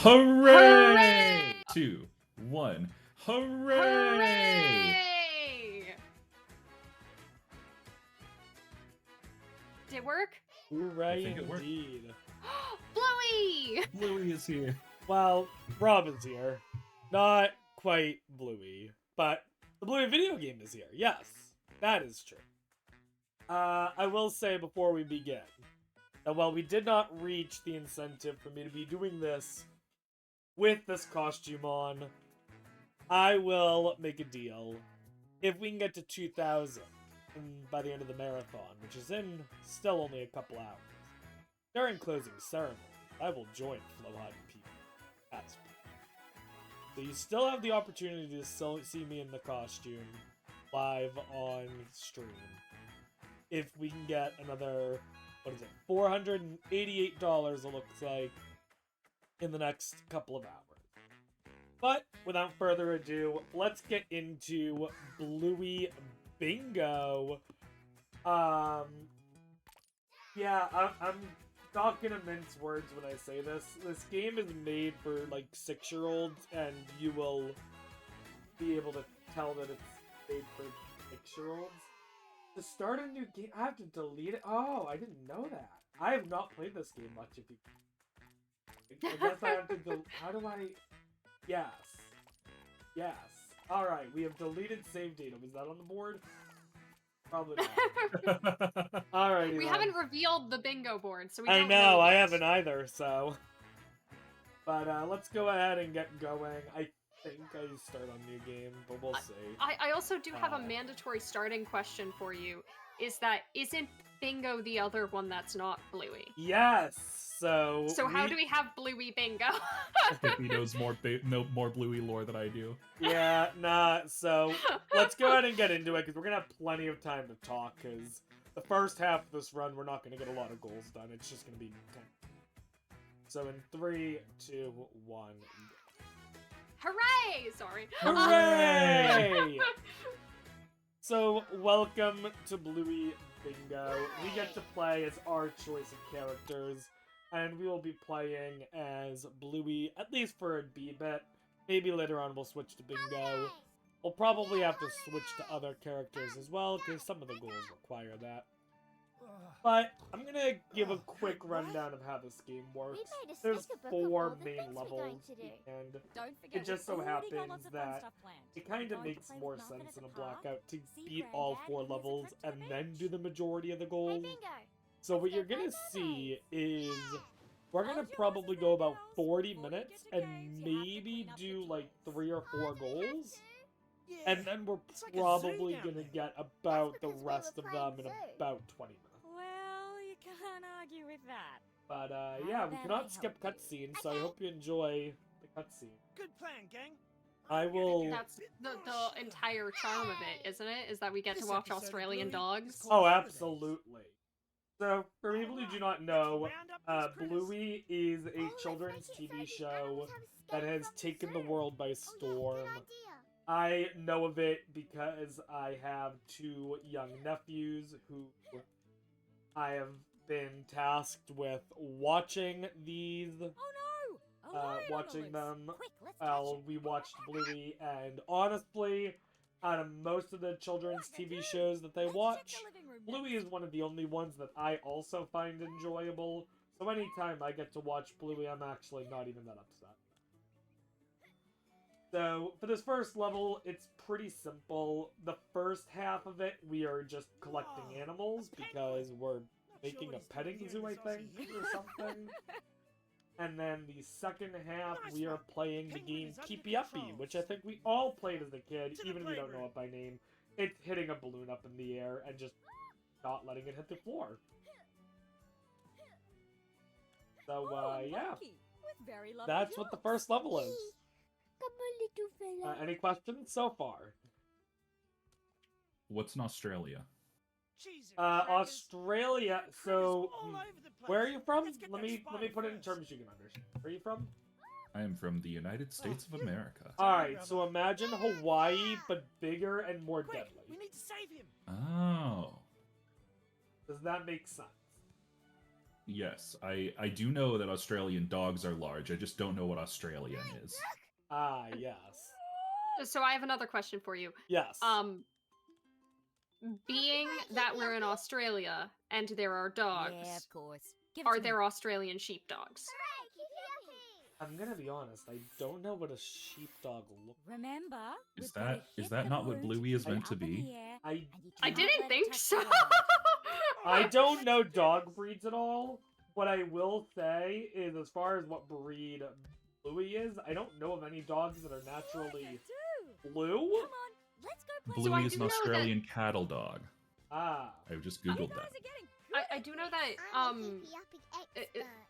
Hooray! 2, 1. Hooray! Hooray! Did it work? Hooray think it worked. indeed. Bluey! Bluey is here. Well, Robin's here. Not quite Bluey, but the Bluey video game is here. Yes, that is true. I will say before we begin that while we did not reach the incentive for me to be doing this with this costume on, I will make a deal. If we can get to 2,000 by the end of the marathon, which is in still only a couple hours, during closing ceremony, I will join Flowhot and People as so you still have the opportunity to still see me in the costume live on stream. If we can get another, what is it, $488 it looks like, in the next couple of hours. But without further ado, let's get into Bluey Bingo. Yeah, I'm not gonna mince words when I say this. This game is made for like 6-year-olds, and you will be able to tell that it's made for 6-year-olds. To start a new game, I have to delete it. Oh, I didn't know that. I have not played this game much. If you, I guess I have to. How do I? Yes. Yes. All right. We have deleted save data. Was that on the board? Probably not. All right. We haven't revealed the bingo board, so we I don't know. I yet. haven't either. So. But let's go ahead and get going. I think I start on new game, but we'll see. I also do have a mandatory starting question for you. Isn't Bingo the other one that's not Bluey? Yes. So how do we have Bluey Bingo? I think he knows more Bluey lore than I do. Yeah, nah. So let's go ahead and get into it because we're gonna have plenty of time to talk. Because the first half of this run, we're not gonna get a lot of goals done. It's just gonna be. So in 3, 2, 1. Hooray! Sorry. Hooray! So welcome to Bluey Bingo. We get to play as our choice of characters, and we will be playing as Bluey at least for a bit. Maybe later on we'll switch to Bingo. We'll probably have to switch to other characters as well, because some of the goals require that. But I'm gonna give a quick rundown of how this game works. There's 4 main levels, and it just so happens that it kind of makes more sense in a Blackout to beat all 4 levels and then do the majority of the goals. So what you're gonna see is we're gonna probably go about 40 minutes and maybe do like 3 or 4 goals. And then we're probably gonna get about the rest of them in about 20 minutes. Can't argue with that. But yeah, we cannot skip cutscenes, so I hope you enjoy the cutscene. Good plan, gang. I will. That's the entire charm of it, isn't it? Is that we get to watch Australian dogs. Oh, absolutely. So, for people who do not know, Bluey is a children's TV show that has taken the world by storm. I know of it because I have 2 young nephews who I have been tasked with watching these. Oh no! Watching them Quick, let's while catch it. we watched Bluey, and honestly, out of most of the children's TV shows that they Let's check watch, the living room Bluey is one of the only ones that I also find enjoyable. So anytime I get to watch Bluey, I'm actually not even that upset. So, for this first level, it's pretty simple. The first half of it, we are just collecting animals because we're making a petting zoo, I think, or something. And then the second half, we are playing the game Keepy Uppy, which I think we all played as a kid, even if we don't know it by name. It's hitting a balloon up in the air and just not letting it hit the floor. So, yeah. That's what the first level is. Any questions so far? What's in Australia? Australia. So, where are you from? Let me put it in terms you can understand. Where are you from? I am from the United States of America. Alright, so imagine Hawaii, but bigger and more deadly. We need to save him. Oh. Does that make sense? Yes, I do know that Australian dogs are large. I just don't know what Australian is. Ah, yes. So I have another question for you. Yes. Being that we're in Australia and there are dogs, Yeah, of course. Give it are to me. there Australian sheepdogs? I'm gonna be honest, I don't know what a sheepdog looks Remember, Is we've gotta that hit the not what balloon to Bluey is keep it meant to up in be? the air, I and you I can't didn't let it think touch so. the ground. I don't know dog breeds at all. What I will say is, as far as what breed Bluey is, I don't know of any dogs that are naturally blue. Come on, let's go play. Bluey I is do an know that- Australian cattle dog. Ah. I've just You googled guys that. are getting I do know that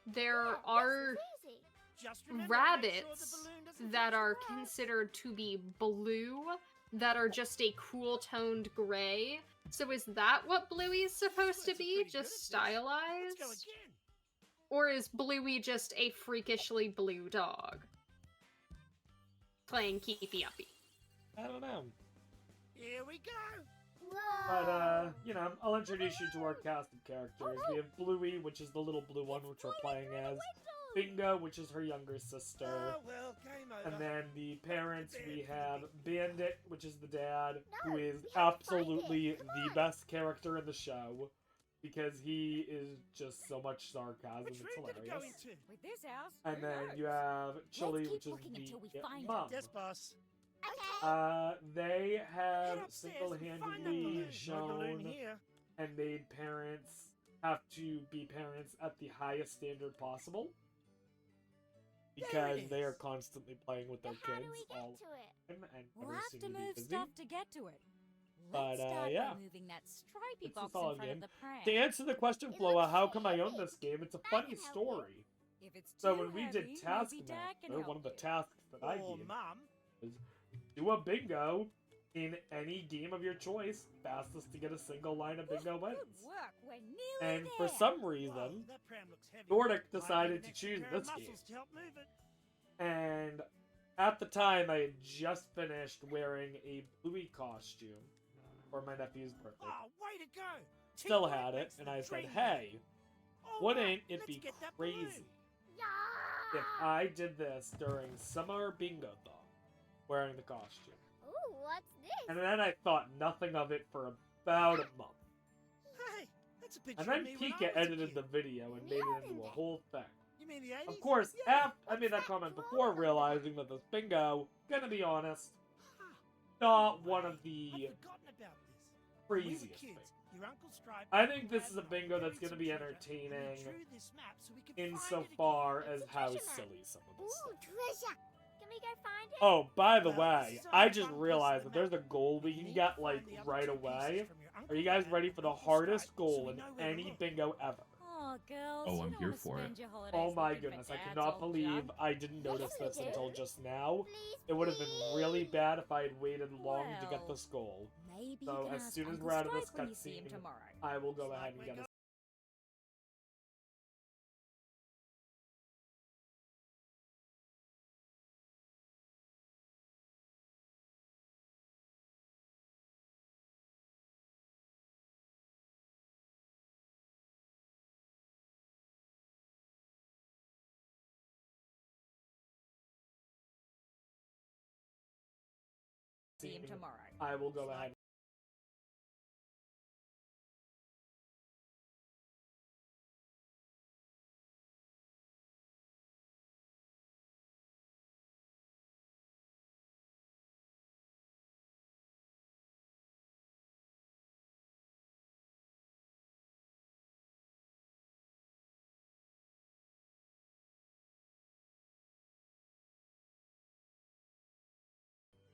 there are rabbits that are considered to be blue that are just a cool toned gray. So is that what Bluey's supposed to be? Just stylized? Or is Bluey just a freakishly blue dog? Playing keepy uppy. I don't know. Here we go. But, you know, I'll introduce you to our cast of characters. We have Bluey, which is the little blue one, which we're playing as. Bingo, which is her younger sister. Oh, well, game over. And then the parents, we have Bandit, which is the dad, who is absolutely the best character in the show. Because he is just so much sarcasm, Which it's room did it go hilarious. into? with this house. And who then knows? you have Chili, keep which is looking until we the find mom. Yes, boss. They have Head upstairs and find that single-handedly balloon. No balloon shown here. and made parents have to be parents at the highest standard possible. Because they are constantly playing with their kids all the time and We'll never have seem to to be move busy. stuff to get to it. But, Let's start yeah. by moving that stripy It's a box solid in front game. of the pram. To answer the question, It Floa, looks how come I own heavy. this game? It's a I funny can help story. If it's So too when we heavy, did maybe Dad Taskmaster, can one help of the you. tasks that I Or did mum. is do a bingo in any game of your choice. Fastest to get a single line of bingo wins. Good work. We're nearly And there. for some Whoa, reason, that pram looks heavy. Nordic Might decided need to an extra choose pair of this game. muscles to help move it. And at the time, I had just finished wearing a Bluey costume for my nephew's birthday. Oh, way to go. Still Teamwork had it, makes and the I said, dream hey, work. wouldn't Alright, it let's be get that crazy Yeah. if I did this during Summer Bingothon, wearing the costume? Ooh, what's this? And then I thought nothing of it for about a month. Hey, that's a picture And then of me when I Pika was a edited kid. the video and made it into a whole thing. You mean the 80s? Of course, Yeah. I made that comment before realizing that this bingo, gonna be honest, Huh. not No one way. of the I'd forgotten about this. When we were craziest kids, things. your Uncle Stripe I and think Dad this is a and I bingo that's buried gonna some be treasure, and entertaining we drew this map so we could find it insofar again. as It's a how treasure map. silly some of this Ooh, stuff. treasure. Can we go find it? Oh, by the Well, way, this is I only just one piece of realized the that there's a map. goal we You can need get to like find the other right 2 away. pieces from your Are Uncle you guys Dad ready and for the Uncle hardest Stripe, goal so we in know where to any look? bingo ever? Oh, girls. Oh, you I'm don't here wanna for it. spend your holidays Oh my looking for goodness, I Dad's cannot old believe junk. I didn't notice we this do. until just now. Please, It would have been really bad if I had waited long to get Well, this goal. Maybe So you can as ask soon as Uncle we're out of this Stripe when you see him cutscene, tomorrow. I will go Looks ahead like and we're get go- a See him tomorrow. I will go ahead.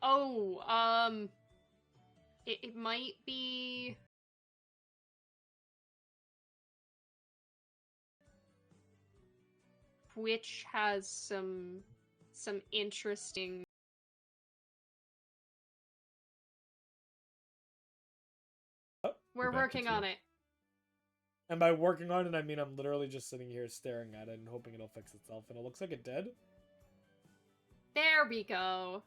Oh, it might be. Which has some interesting. Oh, We're back to working 2. on it. And by working on it, I mean I'm literally just sitting here staring at it and hoping it'll fix itself. And it looks like it did. There we go.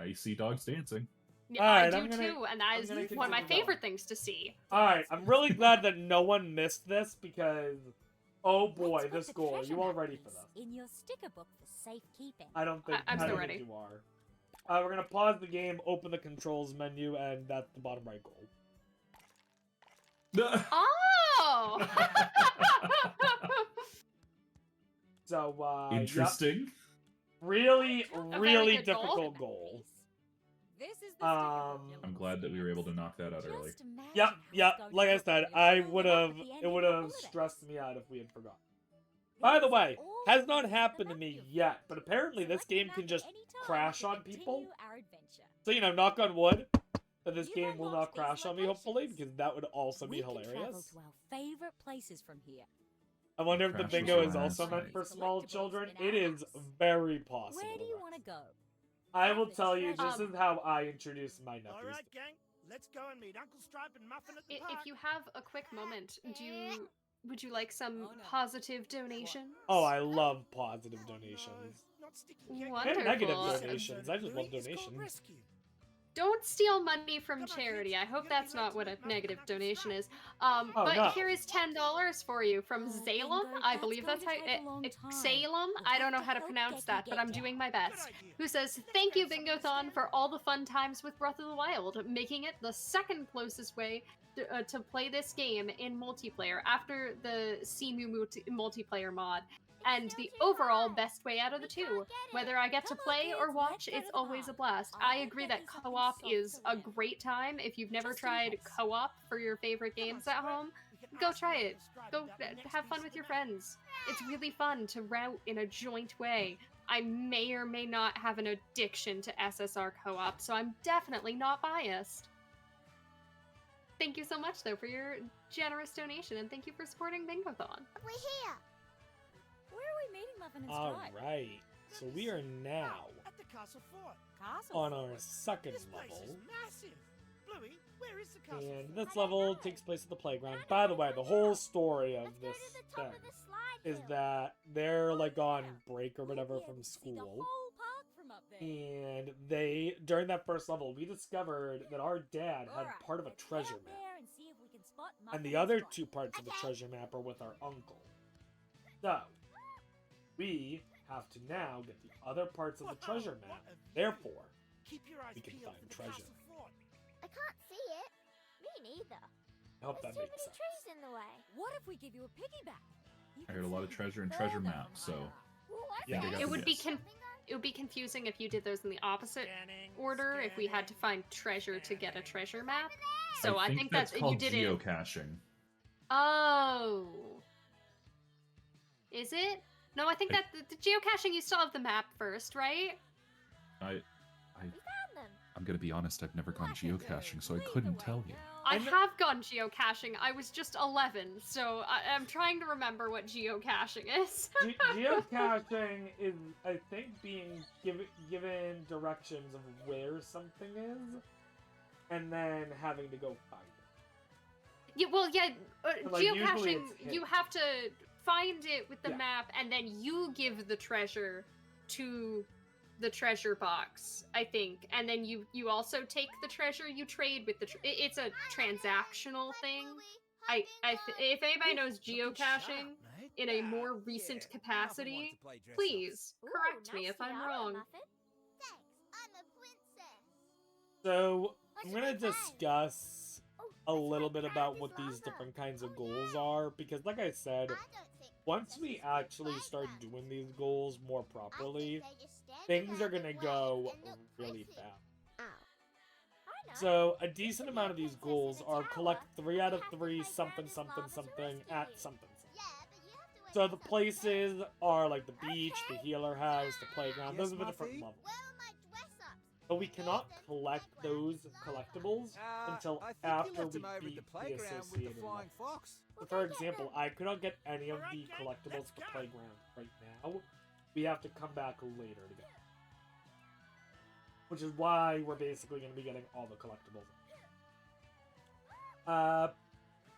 I see dogs dancing. Yeah, Alright, I I'm do gonna- too, and that I'm is gonna one of my continue favorite going. things to see. Alright, I'm really glad that no one missed this because Oh boy, Let's put this the goal. Are treasure you all map ready for piece this? In your sticker book for safekeeping. I don't think I'm I so don't ready. think you are. We're gonna pause the game, open the controls menu, and that's the bottom right goal. Oh! So, yep. Interesting. Really, A really very good goal. difficult goal. This is the sticker book you'll I'm glad that we were able to knock that out early. Just imagine Yep, how yep. it's going Like to I look said, when you I fill would it up have. at the end It of would your have holiday. stressed me out if we had forgotten. By the These way, are all has the not pieces of the happened to map me you've yet, found. but apparently this Select the game map can at just any time crash to on people. continue our adventure. So, you know, knock on wood, that this You've game will not unlocked these crash on me, hopefully, locations. because that would also We be can travel hilarious. to our favorite places from here. I wonder if the Crashes bingo your is also ass, meant right? for small Collectibles children. in our It is house. very possible. Where do you want to go? I will There's tell you, this treasure. is how I introduce my nephews. All right, gang. Let's go and meet Uncle Stripe and Muffin at the If park. you have a quick moment, would you like some positive donations? Oh, I love positive donations. Not sticky cake. Wonderful. And negative Wonderful. donations. I just love Bluey is called donations. Rescue. Don't steal money from Come on, charity. kids. I hope You're gonna that's be late not to what a meet Muffin negative and Uncle donation Stripe. is. Oh, But no. here is $10 for you from Oh, Salem. Bingo, I that's believe going that's to how take a long time. Salem. We'll I don't know have how to to help pronounce Gecky that, but get I'm down. doing my Good best. idea. Who says, Let's "Thank you, grab something to Bingothon, stand for on. all the fun times with Breath of the Wild, making it the second closest way to play this game in multiplayer after the Simu multiplayer mod, and the overall best way out of the two. Whether I get to Come on, play or kids, watch, let's go it's to the always a park. blast. I'll I get agree Gecky that something co-op soft is to a wear. great time. If you've never Just in tried case. co-op for your favorite Come on, games at Stripe. home, We can go ask try Uncle it. Stripe Go about the next have fun piece with of your the map. friends. It's really fun to route in a joint way. I may or may not have an addiction to SSR co-op, so I'm definitely not biased. Thank you so much, though, for your generous donation, and thank you for supporting Bingothon. We're here. Where are we meeting Muffin and All Stripe? right. So we are now At the castle fort. Castle on Fort. our second This place is level. massive. Bluey, where is the castle And fort? this level takes place at the playground. By the way, the whole story of Let's go this to the top thing of the slide is hill. that they're like on break or We'll whatever be able from to see the school. whole park from up there. And they, during that first level, we discovered that our dad had Alright, part of a let's head treasure up map. there and see if we can spot And Muffin the other Stripe. two parts of the treasure map are with our uncle. So, we have to now get the other parts of the Whoa, treasure what map. a view. Therefore, Keep your eyes we can peeled find for the treasure. castle fort. I can't see it. Me neither. I hope There's that too makes many sense. trees in the way. What if we give you a piggyback? You I can heard a lot of see treasure and further treasure from map, so higher up. What's Yeah, I that? got It the would be gist. it would be confusing if you did those in the opposite Scanning, order, if we had to scanning. find treasure to get a treasure map. So I think that's that you called did it. geocaching. Oh. Is it? No, I think I- that the geocaching, you still have the map first, right? I We found them. I'm gonna be honest, I've never gone Like a geocaching, so I lead the couldn't way, tell you. girl. I And- have gone geocaching. I was just 11, so I'm trying to remember what geocaching is. Geocaching is, I think, being given directions of where something is, and then having to go find it. Yeah, well, yeah, Like, usually geocaching, it's hidden. you have to find it with the Yeah. map, and then you give the treasure to the treasure box, I think. And then you also take the treasure, you trade with the it's a transactional Hi, thing. Bluey. Hi, If anybody Bingo. knows geocaching in a more recent capacity, please Ooh, correct me nice if I'm tiara, wrong. Muffin. Thanks. I'm a princess. So, What's I'm your gonna big plan? discuss Oh, a let's little make bit the about characters what these longer. different kinds of Oh, goals yeah. are, because like I said, I don't think once we princesses like actually start playgrounds. doing these goals more I think properly, they just stand things are around gonna and go wave and look really pretty. fast. Ow. I know. So, a You decent could be amount a of these princess in goals a are tower, collect 3 out but of you have to 3 play something ground as something long as something rescue at you. something something. Yeah, but you have to wait So for the something places are like the beach, the Okay. healer house, the playground. Those Yes, are the different Muffy? levels. Where are my dress-ups? But we They cannot gave them to collect playground those long collectibles until I think after you left we him over beat at the the playground with the associated flying level. fox. So Well, for go get example, them. I could not get any of Alright, the gang, collectibles let's at the go. playground right now. We have to come back later to get them. Which is why we're basically going to be getting all the collectibles.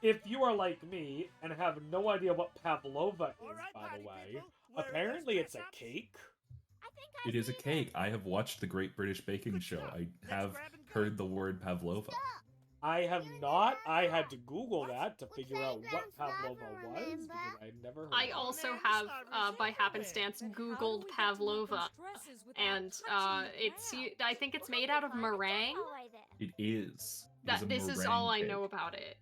If you are like me and have no idea what pavlova is, Alright, by the party way, people, where are those apparently it's a dress-ups? cake. I think I It is a see them. cake. I have watched the Great British Baking Good Show. stuff. I Let's have grab and go. heard the word pavlova. I have not. I had to Google that to figure out what Pavlova was because I'd never heard I of it. also have, by happenstance, Googled Pavlova, and I think it's made out of meringue. It is. It That a this is meringue all I cake. know about it.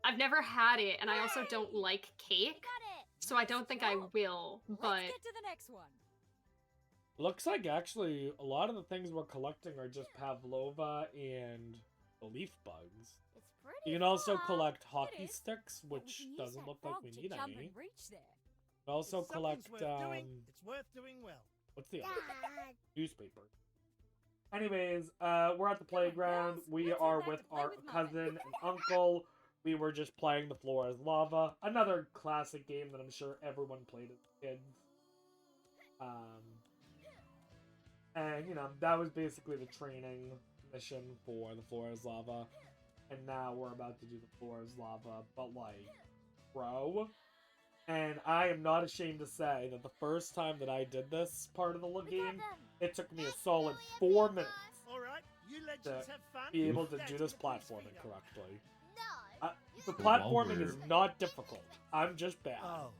I've never had it, and I also don't like cake, so I don't think I will. But Let's get to the next one. Looks like actually a lot of the things we're collecting are just Pavlova and the leaf bugs. It's pretty You can also far. collect hockey is, sticks, But we which can use doesn't that look like frog we to need jump any. and reach there. We also If collect something's worth doing, it's worth doing well. what's the other? Dad. Newspaper. Anyways, we're at the playground. girls, We let's are head back with to play our with Mama. cousin and uncle. We were just playing The Floor is Lava. Another classic game that I'm sure everyone played as kids. And, you know, that was basically the training mission for The Floor is Lava. And now we're about to do The Floor is Lava, but like, pro. And I am not ashamed to say that the first time that I did this part of the We got game, them. it took me a Yes, solid Bluey, 4 I'm minutes All right, you legends to have fun. be able to Dad's do this gonna put his platforming feet up. correctly. No. The So while platforming is we're- not difficult. I'm just bad. Oh.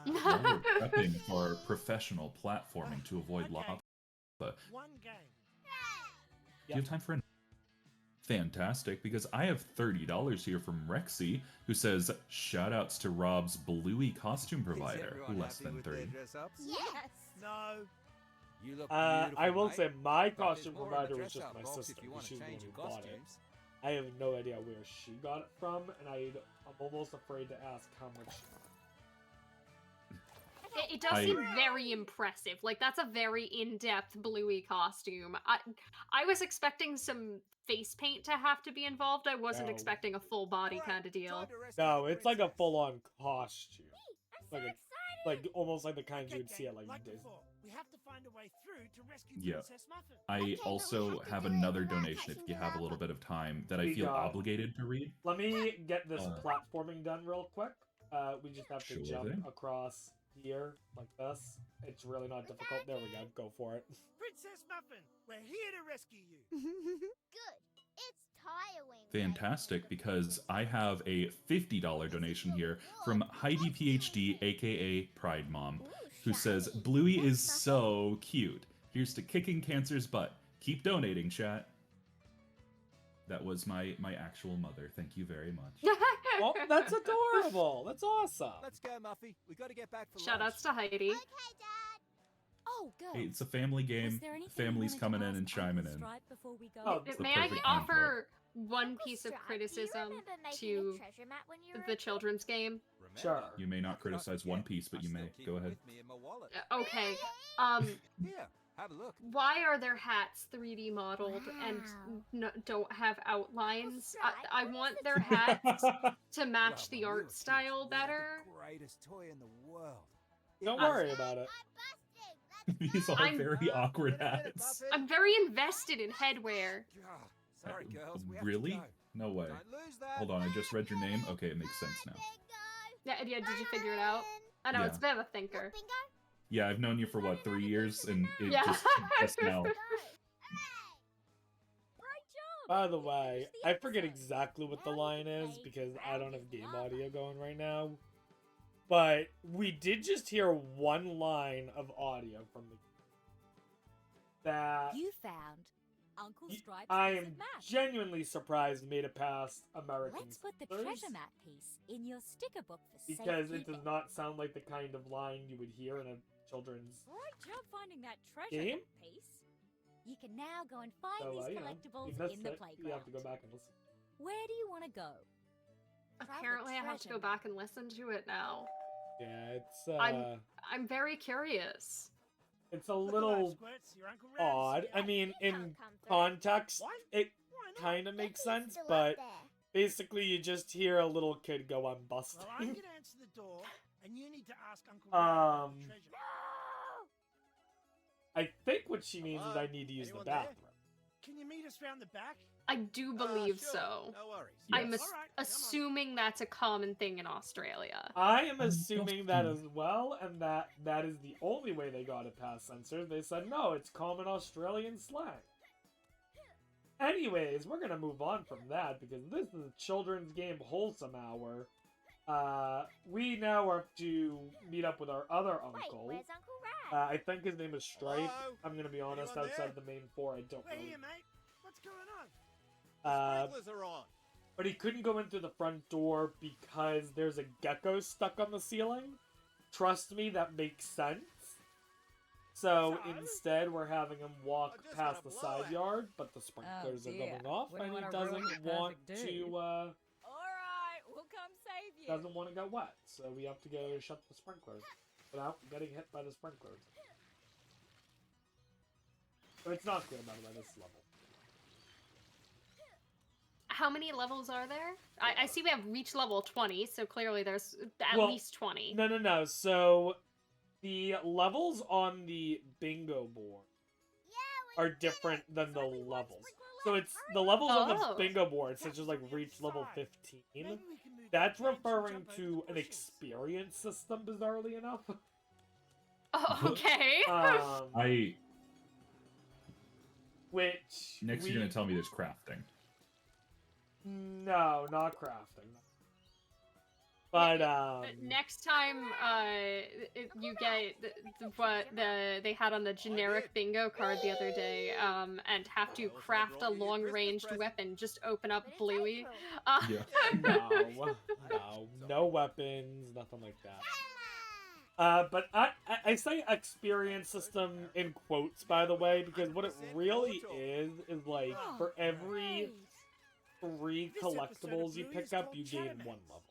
While we're prepping for professional platforming to avoid Okay. lava, do One game. you have time for an fantastic? Because I have $30 here from Rexy, who says, shoutouts to Rob's Bluey costume provider, less than 30. Yes. No. You look I will say my But there's costume more in the provider was dress-up just my box sister, if you because wanna she's the one change who your bought it. costumes. I have no idea where she got it from, and I'm almost afraid to ask how much. it does I- seem very impressive. Like, that's a very in-depth Bluey costume. I was expecting some face paint to have to be involved. I wasn't No. expecting a full body kind of deal. No, it's like a full-on costume. I'm so Like a- excited. Like, almost like the kinds you Okay, would see at, like, like Disney. before, we have to find a way through to rescue Yeah. Princess Muffin. I Okay, but we also have to have do it another without donation if touching you the have a little lava. bit of time that I We feel got- obligated to read. Let me get this Uh, platforming done real quick. We just have to Sure jump thing. across here, like this. It's really not difficult. There we go. Go for it. Princess Muffin, we're here to rescue you. Good. It's tiring. Fantastic, because I have a $50 donation here from Heidi PhD, aka Pride Mom, who says, Bluey is so cute. Here's to kicking cancer's butt. Keep donating, chat. That was my actual mother. Thank you very much. Oh, that's adorable. That's awesome. Let's go, Muffy. We got to get back for Shoutouts to Heidi. Okay, Dad. Oh, girls. Hey, it's a family was game. there anything you Family's wanted to coming in ask and chiming Uncle in. Stripe before we go? Oh, It's the May I perfect offer one Uncle piece of Stripe, criticism do you remember making a to treasure map when you were a the kid? children's game? Sure. You may not criticize One Piece, but you may. Go ahead. Okay. Here, have a look. Why are their hats 3D modeled and don't have outlines? I want their hats to match the art style better. Greatest toy in the world. Don't worry about it. I'm busting. Let's These are I'm- very awkward Wait a minute, hats. Muffy. I'm very invested in headwear. Ah, Sorry, girls. We have to Really? go. No way. Don't lose that. Hold on, I just read your name. Okay, it makes sense now. Yeah, did you figure it out? I know, it's a bit of a thinker. Bingo. Yeah, I've known you for what, 3 years, and it Yeah. just now. Go. Great job. By the way, Finish the I forget episode. exactly what the Now line you is play because I Round don't have is game Lava. audio going right now. But we did just hear one line of audio from the that You found Uncle y- Stripe's I piece am of map. genuinely surprised made it past American Let's put the censors, treasure map piece in your sticker book for because it safekeeping. does not sound like the kind of line you would hear in a children's. Great job finding that treasure Game? map piece. You can now go and find So, these you know, collectibles you missed in the it. playground. You have to go back and listen. Where do you want to go? Try the Apparently, I have to go treasure back and listen to it now. Yeah, it's I'm very curious. it's a Look little alive, Squirts, your Uncle Red's odd. here. I mean, You in can't come through. context, What? it Why not? kind of makes Becky's sense, still up but there. basically you just hear a little kid go, "I'm busting." Well, I'm gonna answer the door, and you need to ask Uncle Red about the treasure. I think what she means is Hello? I need to use Anyone the there? bathroom. Can you meet us round the back? I do believe Sure, so. No worries. I'm Yes. ass- All right, come on. assuming that's a common thing in Australia. I am assuming that busting. as well, and that is the only way they got it past censors. They said no, it's common Australian slang. Anyways, we're gonna move on from that because this is a children's game wholesome hour. We now have to meet up with our other Wait, uncle. where's Uncle Rad? I think his name is Stripe. Hello? I'm gonna be honest, Anyone outside there? of the main four, I don't We're know. here, mate. What's going on? Sprinklers are on. But he couldn't go in through the front door because there's a gecko stuck on the ceiling. Trust me, that makes sense. So So? instead, we're having him walk I just past got a the side blowout. yard, but the sprinklers are dear. going off, Wouldn't and he wanna ruin doesn't your want perfect day. to. Alright, we'll come save you. Doesn't want to get wet, so we have to go shut the sprinklers without getting hit by the sprinklers. So it's not clear by this level. How many levels are there? I see we have reached level 20, so clearly there's at Well, least 20. No. So the levels on the bingo board are different than the levels. So it's the levels on the Oh. bingo board, such as like reach level 15. Maybe we can move That's that branch and referring jump over to the an bushes. experience system, bizarrely enough. Oh, okay. Which Next, we... you're gonna tell me there's crafting. No, not crafting. But Next time, you get what they had on the generic bingo card the other day, and have to craft a long-ranged weapon. Just open up Bluey. Yeah. no weapons, nothing like that. But I say experience system in quotes, by the way, because what it really is like for every 3 collectibles you pick up, you gain 1 level.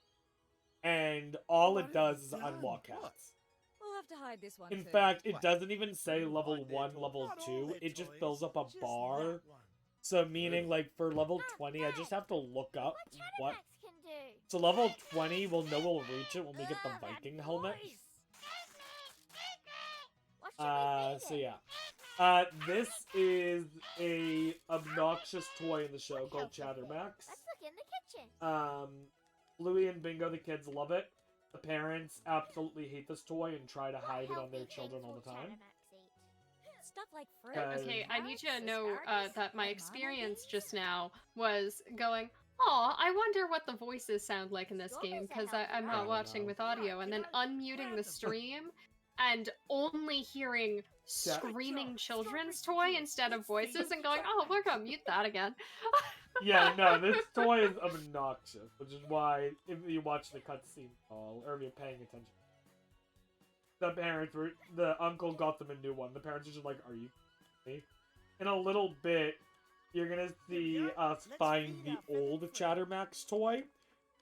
And all it does is unlock hats. We'll have to hide this one In too. fact, it doesn't even say level 1, level 2, it just fills up a bar. So meaning, like, for level 20, I just have to look up what... Max can do. So level 20, we'll know we'll reach it when we get the Viking helmet. What should we feed So it? yeah. This is a obnoxious toy in the show called Chattermax. Let's look in the kitchen. Bluey and Bingo, the kids love it. The parents absolutely hate this toy and try to hide it on their children all the time. Stuff like fruit. Okay, I need you to carrots, know asparagus, that my and experience mayonnaise. just now was going, oh, I wonder what the voices sound like in this game, because I'm not Oh, watching no. with audio, and then unmuting the stream and only hearing screaming children's toy instead of voices and going, oh, we're gonna mute that again. Yeah, no, this toy is obnoxious, which is why if you watch the cutscene all, or if you're paying attention, the uncle got them a new one. The parents are just like, are you kidding me? In a little bit, you're gonna see us find the old Chattermax toy,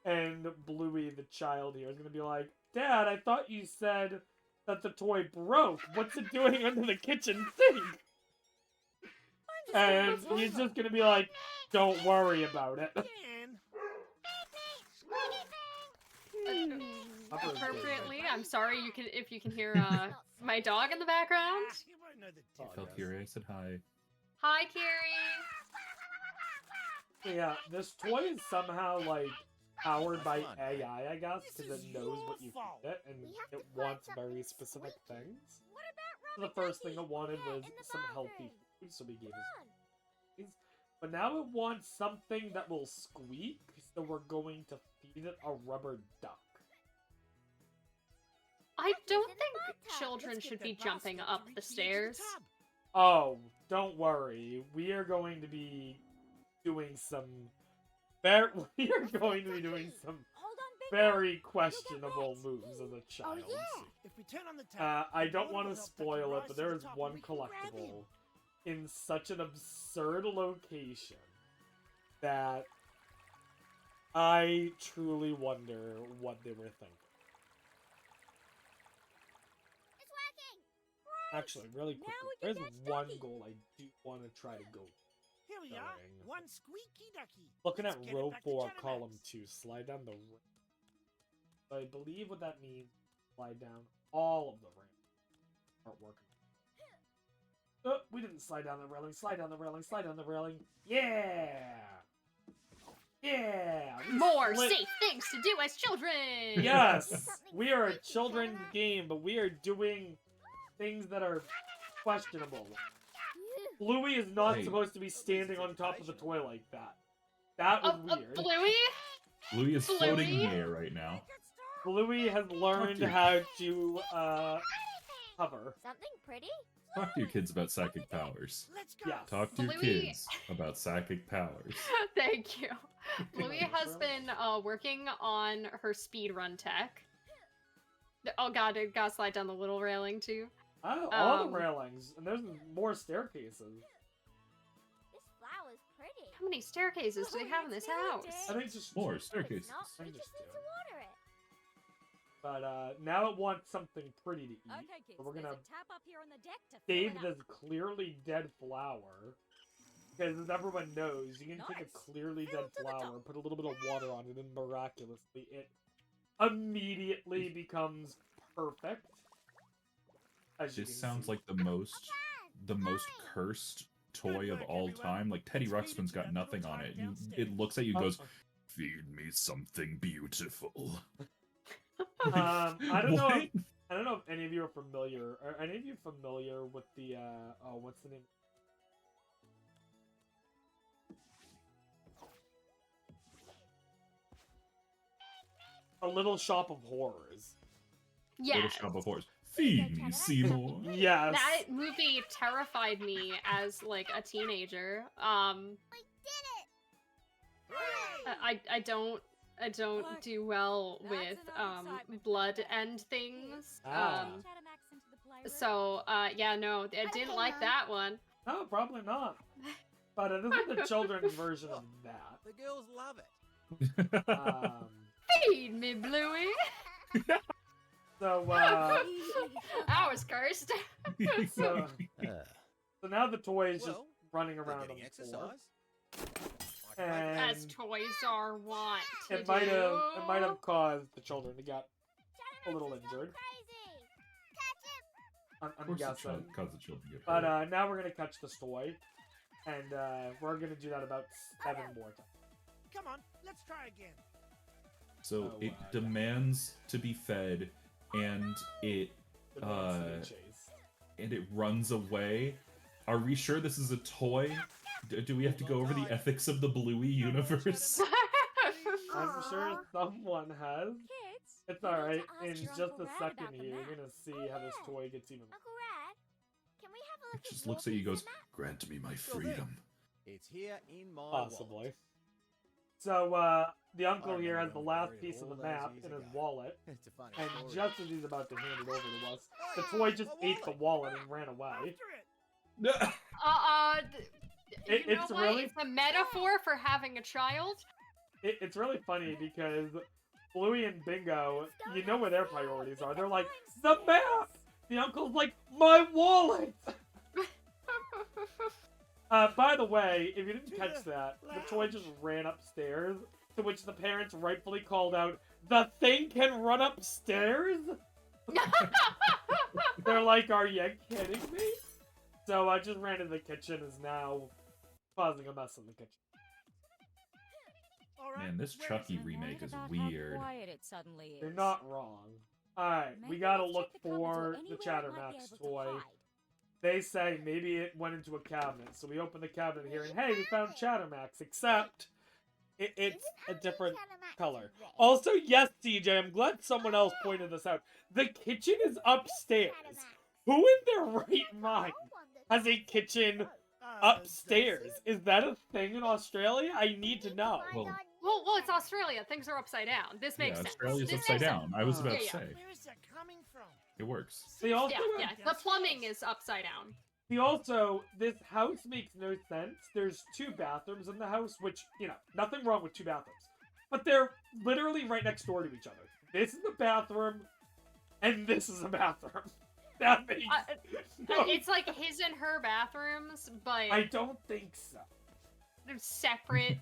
and Bluey, the child here, is gonna be like, Dad, I thought you said that the toy broke. What's it doing under the kitchen sink? And he's just gonna be like, don't worry about it. Appropriately, I'm sorry if you can hear my dog in the background. Oh, Felt here, I said hi. Hi, Carrie. So yeah, this toy is somehow like powered by AI, I guess, because it knows what you feed it and it wants very specific things. So the first thing it wanted was some healthy food, so we gave it things. But now it wants something that will squeak, so we're going to feed it a rubber duck. I don't think children should be jumping up the stairs. Oh, don't worry. We are going to be doing some very very questionable moves as a child. If we turn on the tap, I the don't water want will to help spoil rise it, but to there the is top one and we can grab him. collectible in such an absurd location that I truly wonder what they were thinking. It's working. Actually, really Now quickly, we there's can get one Ducky. goal I do want to try to go. Here we are, Going. one squeaky ducky. Looking Let's at get it row back to 4, Chattermax. column 2, slide down the ring. So I believe what that means, slide down all of the rings. Start working. Oh, we didn't slide down the railing, slide down the railing, slide down the railing. Yeah! Yeah! We More split- safe things to do as children! Yes! We are a children's game, but we are doing things that are questionable. Bluey is not Hey. supposed to be standing on top of the toy like that. That was weird. Bluey? Bluey is floating in the air right now. Bluey has learned Talk to how to hover. Something pretty? Talk to your kids about psychic powers. Let's go. Yeah. Talk to your Bluey- kids about psychic powers. Thank you. Bluey has been working on her speedrun tech. Oh god, it got slide down the little railing too. Oh, all the railings, and there's more staircases. This flower's pretty. How many staircases do they have in this house? I think it's just More No, it's staircases. not. I We just just need do. to water it. But now it wants something pretty to eat. Okay, kids. So we're there's gonna a tap up here on the deck to save fill it up. this clearly dead flower. Because as everyone knows, you can take a Nice. clearly Fill dead to the flower, top. put a little bit of water on it, and miraculously it immediately becomes perfect. As you This can sounds see. like the most cursed toy of all time. Like Teddy Ruxpin's got nothing on it. It looks at you and goes, "Feed me something beautiful." I don't know. What? I don't know if any of you are familiar. Are any of you familiar with the oh, what's the name? A Little Shop of Horrors. Yeah. Little Shop of Horrors. Feed me, Seymour. Yes. That movie terrified me as like a teenager. I don't Look, do well that's with enough excitement blood for and things. Ah. Chattermax into the playroom. So yeah, no, I didn't like that one. No, probably not. But this is the children's version of that. The girls love it. Feed me, Bluey. So I was cursed. so now the toy is just Well, running they're around on getting the floor. exercise. And As toys are wont to it might do. have caused the children to get a little injured. Crazy. Catch him. Of I'm course, guessing. cause the children get But hurt. now we're gonna catch this toy, and we're gonna do that about 7 more times. Come on, let's try again. So Oh, it yeah. demands to be fed, and it The next chase. runs away. Are we sure this is a toy? Do we have to go over the ethics of the Bluey universe? I'm sure someone has. Kids, It's you need to alright. ask In your just Uncle a Rad second about the here, map. you're gonna see how this toy gets even. Uncle Rad, can we have a look It at just your looks at you and piece goes, of map? "Grant me my Sure thing. freedom." It's here in my Possibly. wallet. So the uncle I here has remember the when I last buried piece all of the those map years in his ago. wallet, It's a funny and story. just as he's about to hand it over to us, the toy just ate the wallet and ran away. After it. You know It's what? really- It's a metaphor for having a child. It's really funny because Bluey and Bingo, you know where their priorities are. They're like, the map! The uncle's like, my wallet! By the way, if you didn't catch that, the toy just ran upstairs, to which the parents rightfully called out, the thing can run upstairs? They're like, are you kidding me? So I just ran to the kitchen, is now causing a mess in the kitchen. All right, Man, this where Chucky is it? remake is About weird. How quiet it suddenly is. They're not wrong. Alright, we Maybe gotta let's look check the cupboards or for the anywhere it might be Chattermax able to toy. hide. They say maybe it went into a cabinet, so we open the cabinet here, and hey, we found Chattermax, except it's Isn't a having different Chattermax color. red? Also, yes, DJ, I'm glad someone else pointed this out. The kitchen is upstairs. Who in their right mind has a kitchen upstairs? Is that a thing in Australia? I need to know. Well, it's Australia. Things are upside down. This makes Yeah, sense. Australia's This upside makes down. I was about Yeah, to yeah. say. Where is that coming from? It works. They also, Sense. Yeah. The plumbing is upside down. this house makes no sense. There's 2 bathrooms in the house, which, nothing wrong with 2 bathrooms. But they're literally right next door to each other. This is a bathroom, and this is a bathroom. That makes no It's like his and her bathrooms, but I don't think so. they're separate.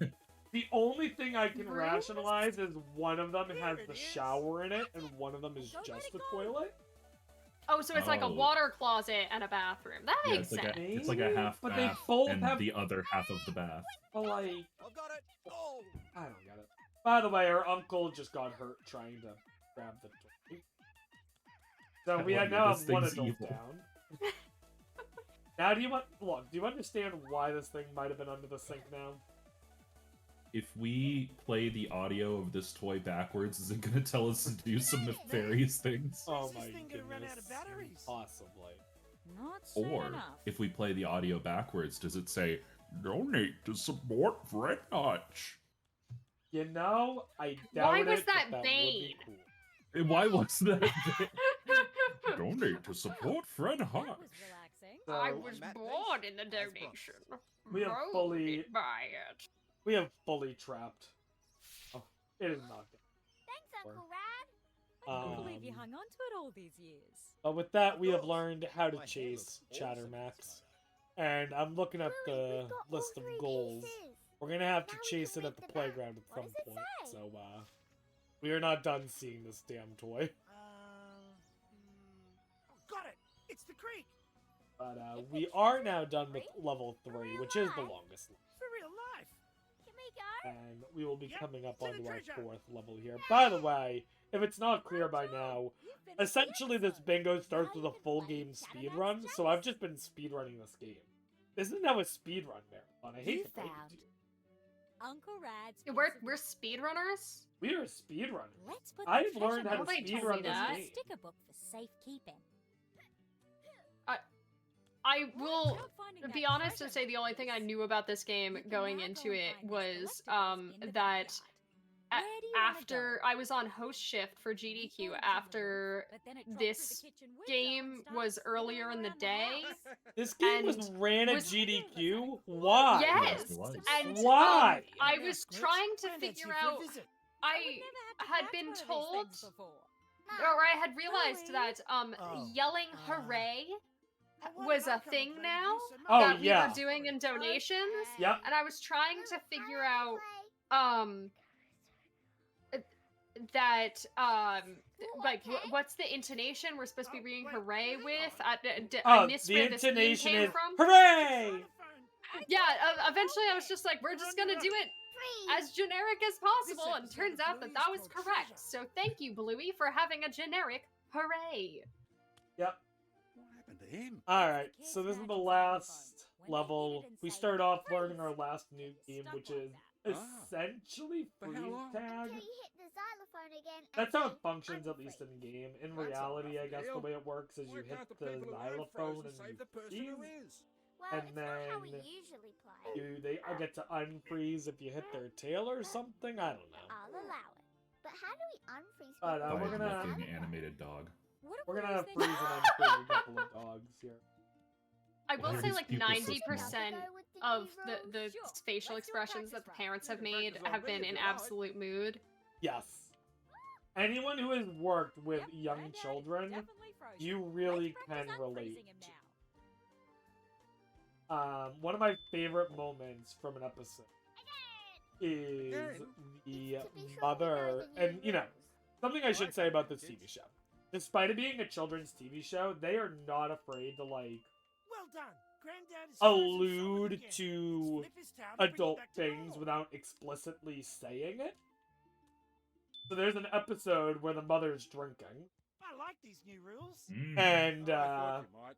The only thing I can Rooms? rationalize is one of them has There it the is. shower in it, and one of them is Don't let just it the go. toilet. Oh, so it's like a Oh. water closet and a bathroom. That Yeah, makes it's like sense. it's like a half But they bath both and have- the other half of the bath. But like, I've got it. Oh, I don't get it. By the way, our uncle just got hurt trying to grab the toy. So I we wonder, now this have one thing's adult evil. down. Now, do you understand why this thing might have been under the sink now? If we play the audio of this toy backwards, is it going to tell us to do some nefarious things? Oh Is my this thing gonna run out of goodness. batteries? Possibly. Not soon Or, enough. if we play the audio backwards, does it say, donate to support Fred Hutch? You know, I doubt Why it, was but that that would be Bane? cool. And why was that? Donate to support Fred That Hutch. was relaxing. So, I was Matt born Mason in the as donation. We have fully- Voted by it. we have fully trapped. Oh, it is not good. Thanks, Uncle Or- Rad. I can't believe you Um, hung on to it all these years. But with that, we have course. learned how to My hair chase looks awesome in Chattermax. this And I'm looking at Bluey, the we've got list all of 3 goals. pieces. We're gonna have to Now we chase can it at read the the playground at map. some What does it point. say? So, we are not done seeing this damn toy. Got it. It's the creek. But Is we it are treasure? now done with 3? level For 3, real which is the life? longest. For real life. Can we go? And we will be Yep, coming up to the onto our treasure. 4th level here. By the way, if it's not clear by now, You've finished the essentially this episode. bingo starts Now with you a can full play game Chattermax speed run, so I've just been speed running this game. This is now a speed run marathon. I hate You to break it found to you. Uncle Rad's. We're piece of we're speedrunners. We are speed runners. Let's put I've the learned how to Nobody speed told run me this that. game. sticker book for safekeeping. I Why will not finding be that honest treasure and say the only thing I hunters? knew about this game You can going now into go and it find these was collectibles in the that backyard. a- Where do you wanna after go? I was on host shift for You GDQ came from the after roof, but then it dropped through this the kitchen window game and started was slithering earlier in the around day. house. This game was And ran at was- GDQ? Why? Yes, it was. and Why? I Now, was Squinch, trying to Granddad's figure here for a out. visit. I would never have to had catch been one of these told, things before. or I had realized Bluey? that Oh, yelling uh, "hooray" Oh, why was did I a come to thing blame now you so much? Oh, that we yeah. were doing in donations, Yep. and I was trying to figure out Play. that like okay. what's the intonation we're supposed to be reading wait, hooray hang with. on. I Oh, missed the where this theme intonation came is from. hooray! Yeah, eventually I was just like, we're just gonna do it as generic as possible, and This episode turns of out that Bluey that is was called correct. Treasure. So thank you, Bluey, for having a generic hooray. Yep. What happened to him? Alright, It's the so this is kid's the magic last xylophone. When they hit level. it and We say start off freeze, learning our last new it's game, stuck which like is that. essentially For how freeze long? tag. Until you hit the xylophone again. and That's how say, it functions, "I'm at least free." in game. In That's a reality, I rough guess the deal. way it works is Why you hit can't the the people who are xylophone frozen and save you the person freeze. who is? Well, And it's not how we then usually play. They get to unfreeze if you hit their tail or something. I don't know. I'll allow it. But how do we unfreeze But, people we're who By gonna- have looking xylophone? animated dog. What if We're we gonna use freeze their- and unfreeze a couple of dogs here. I Why will are say his like pupils so 90% Go with the of new the rules? Sure, facial let's do a expressions that practice the run. parents You have can made practice on have me been if in you like. absolute mood. Yes. Anyone who has worked with Yep, young Granddad is children, definitely frozen. you really Let's can practice relate. unfreezing him now. One of my favorite moments from an episode is the To be sure we know mother, the new and you know, rules. something I should say about this TV show. Despite it being a children's TV show, they are not afraid to like Well done. Granddad is frozen solid allude again. to Let's flip his tail to bring it adult back to things normal. without explicitly saying it. So there's an episode where the mother's drinking, I like these new rules. and I thought you might.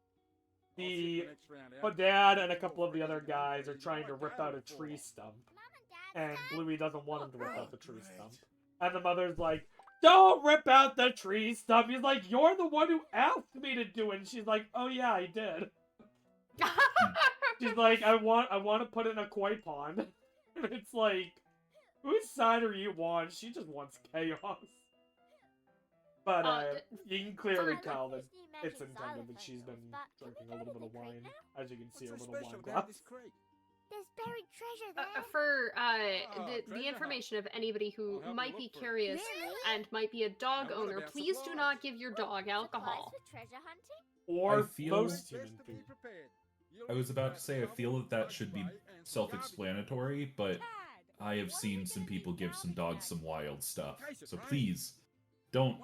the- I'll sit the next round out. but Dad and a Then couple we'll of the other freeze him and guys are unfreeze him trying to like rip that out a before. tree stump, Mum and and Dad's Bluey doesn't want him to rip Oh, out the tree great. stump. And the mother's like, "Don't rip out the tree stump." He's like, "You're the one who asked me to do it." And she's like, "Oh yeah, I did." She's like, I want to put it in a koi pond." And it's like, whose side are you on? She just wants chaos. But you can clearly I like tell that this new magic it's intended that xylophone she's been rules, but can we drinking go a little to bit of the creek wine. now? As you can see, a What's so little special wine about glass. this creek? There's buried treasure there. For the treasure information of anybody who I'll help you might be look for it. curious Really? and might be a dog Now what owner, about please do supplies? not give your dog alcohol. Supplies for treasure hunting? Or I feel- most Best human to be food. prepared. You'll I was need about to a say, I shovel, feel that that a should be spade, and some self-explanatory, but Dad, I have what are seen we some gonna do people give now some that dogs Dad's some here? wild stuff. In case it So rains. please, don't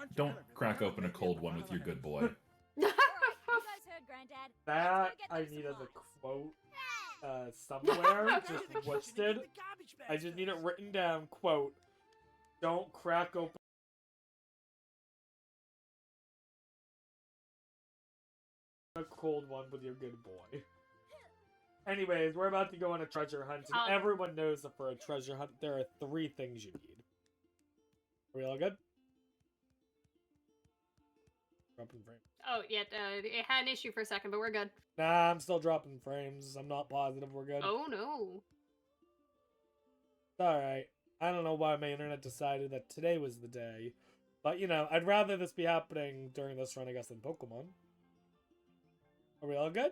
crack open a cold one with your good boy. Alright, you guys heard Granddad. That Let's go get I those need as a supplies. quote somewhere, Go to the just kitchen listed. and get the garbage I bags just need it first. written down. Quote: "Don't crack open a cold one with your good boy." Anyways, we're about to go on a treasure hunt, and everyone knows that for a treasure hunt, there are 3 things you need. Are we all good? Dropping frames. Oh, yeah, it had an issue for a second, but we're good. Nah, I'm still dropping frames. I'm not positive we're good. Oh, no. It's alright. I don't know why my internet decided that today was the day. But, you know, I'd rather this be happening during this run, I guess, than Pokemon. Are we all good?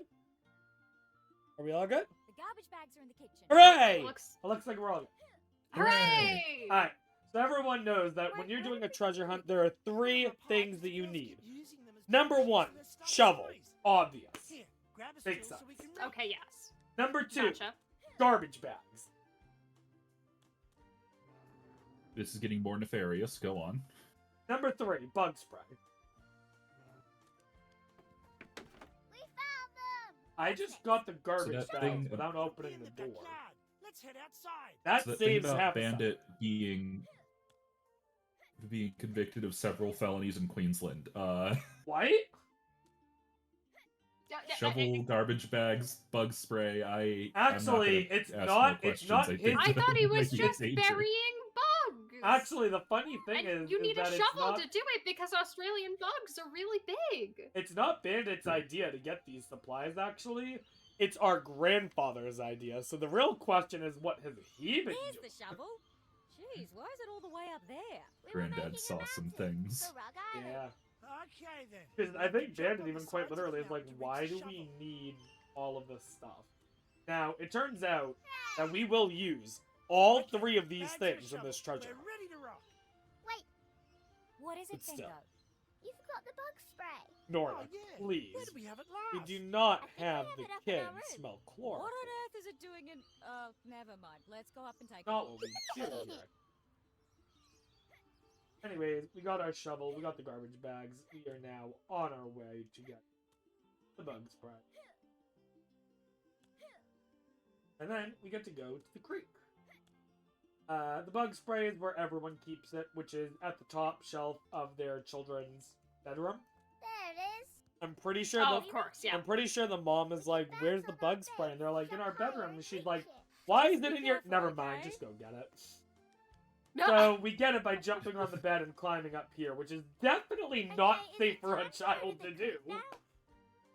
Are we all good? The garbage bags are in the kitchen. Hooray! Looks... It looks like we're all good. Hooray! Alright, so everyone knows that when you're doing a treasure hunt, there are 3 things that you need. Number 1, shovel. Obvious. Big sense. Okay, yes. Number 2, Gotcha. garbage bags. This is getting more nefarious. Go on. Number 3, bug spray. We found them! I just got the garbage that bags thing- without opening the door. Let's head outside. That So the thing saves about half a Bandit being convicted of several felonies in Queensland. What? Shovel, garbage bags, bug spray. Actually, it's ask not- more it's questions. not think his- I that thought he might was be a just danger. burying bugs! Actually, the funny thing And is, you need a that shovel it's to do it because Australian bugs are really big. it's not Bandit's idea to get these supplies, actually. It's our grandfather's idea. So the real question is, what has he been There's doing? the shovel. Jeez, why is it all the way up there? We were Granddad making a saw some mountain things. for Rock Island. Yeah. Okay then. Because I think Jump Bandit on even the quite sides of literally the is like, mountain to why reach do the we shovel." need all of this stuff? Now, it turns out that we will use all Okay, 3 of these bags and things in shovel. this treasure. We're ready to rock. Wait, What is it, But still. Bingo? you forgot the bug spray. Norda, Oh, yeah. please. Where did we have it We last? do not I think we have have the enough in kids our room. smell What chloroform. on earth is it doing in... Oh, never mind. Let's go up and take a Not look. what we do here. Anyways, we got our shovel, we got the garbage bags. We are now on our way to get the bug spray. And then we get to go to the creek. The bug spray is where everyone keeps it, which is at the top shelf of their children's bedroom. There it is. I'm pretty sure Oh, the of course, yeah. I'm pretty sure the mom is like, Bags "Where's the on bug our spray?" bed. And they're like, "In our Shut up bedroom." and And she's take like, it. "Why is Be it in your?" careful, Never mind, okay? just go get it. No. So we get it by jumping on the bed and climbing up here, which is definitely not Okay, is safe it for a time to child go to the do. creek now?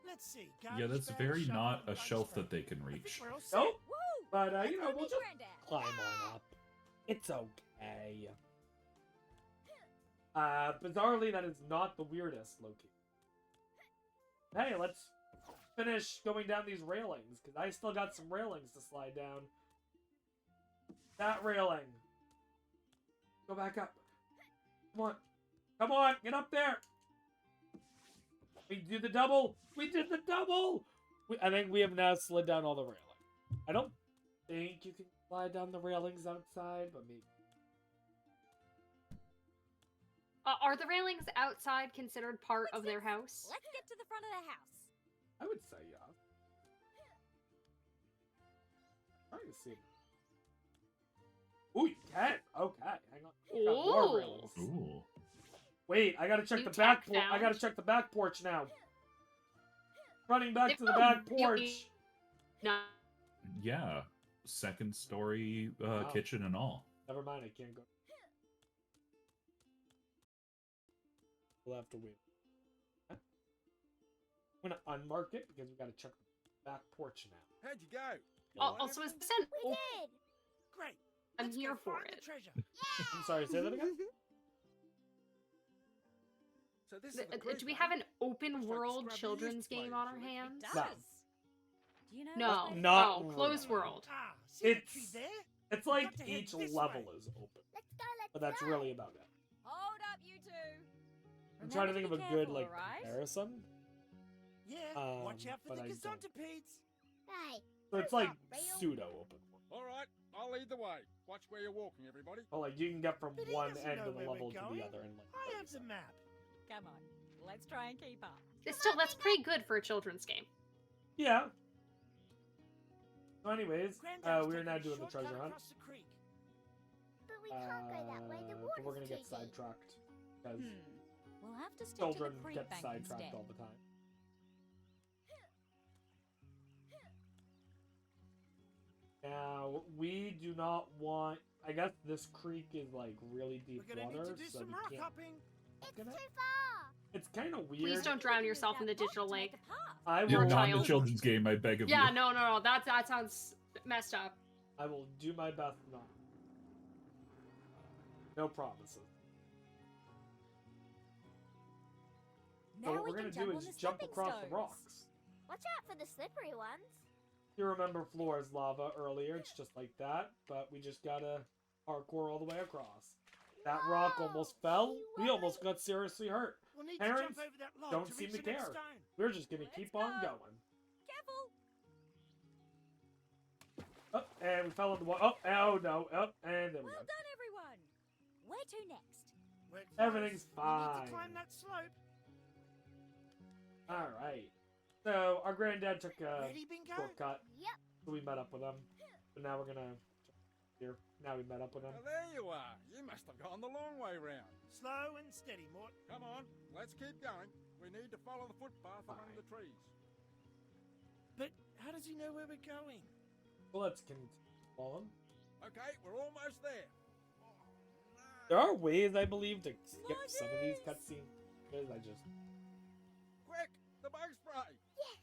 Let's see. Yeah, Garbage that's bag, very shovel, not and a bug shelf spray. that they can I think reach. we're all set. Nope. Woo! But Let's you know, go we'll meet just Granddad. climb on up. It's okay. Bizarrely, that is not the weirdest location. Hey, let's finish going down these railings, because I still got some railings to slide down. That railing. Go back up. Come on. Come on, get up there. We do the double. We did the double. I think we have now slid down all the railings. I don't think you can slide down the railings outside, but maybe. Are the railings outside considered part of their house? Let's get to the front of the house. I would say yeah. I'm trying to see. Ooh, you can. Okay, hang on. We got more Ooh. railings. Ooh. Wait, I gotta check New the back tech porch. I gotta found. check the back porch now. Running back to the Oh, back you- porch. No. Yeah. Second story Wow. kitchen and all. Never mind, I can't go. We'll have to wait. I'm gonna unmark it because we gotta check the back porch now. How'd you go? Also, is this an We op- did. Great. I'm Let's go here for find the it. treasure. I'm sorry, say that again? So this is the creek, Do we eh? have an open Looks like world Scrubby children's used to play game on our this, really. hands? It No. does. Do you know No. which way to Not go? Oh, closed really. world. Ah, see that tree It's there? it's like got to head each this level way. is open, Let's go, let's but that's go. really about it. Hold up, you two. I'm trying to think of Remember a be good careful, like alright? comparison. Yeah, watch out for but the I don't. gazontipedes. Hey, So it's That's like not real. pseudo open world. All right, I'll lead the way. Watch where you're walking, everybody. But like you can get from But he one doesn't end know of the where we're level to going. the other in like I 30 have the seconds. map. Come on, let's try and keep up. Still, that's pretty good for a children's game. Yeah. So anyways, Granddad's we are taking now a doing the shortcut treasure hunt. across the creek. but we can't go that way. The But water's we're gonna get too deep. sidetracked because We'll have to stick children to the creek get bank sidetracked instead. all the time. Now, we do not want... I guess this creek is, like, really deep We're gonna need water, to do so some we rock can't... hopping. It's Gonna- too far. It's kind of weird. Please don't drown yourself in the digital lake. I You're You're a will, not in the child. children's game, I beg of Yeah, you. no, that sounds messed up. I will do my best not. No promises. So Now what we we're can gonna do jump is on the jump stepping across the stones. rocks. Watch out for the slippery ones. You remember Floor's lava earlier, it's just like that, but we just gotta parkour all the way across. That rock almost fell. We almost got seriously hurt. We'll need Parents to jump over that log don't to seem reach to the next care. stone. We're just gonna Let's keep on go. going. Careful. Oh, and we fell in the water. Oh no. Oh, and there we Well go. done, everyone. Where to next? We're close. Everything's We need fine. to climb that slope. Alright. So, our granddad took a Ready, Bingo? shortcut. Yep. So we met up with him. But now we're gonna... Here. Now we met up with him. Well, there you are. You must have gone the long way round. Slow and steady, Mort. Come on, let's keep going. We need to follow the footpath among the trees. But how does he know where we're going? Well, let's continue on. Okay, we're almost there. There are ways, I believe, to skip some of these cutscenes. Because I just... Quick, the bug spray. Yes.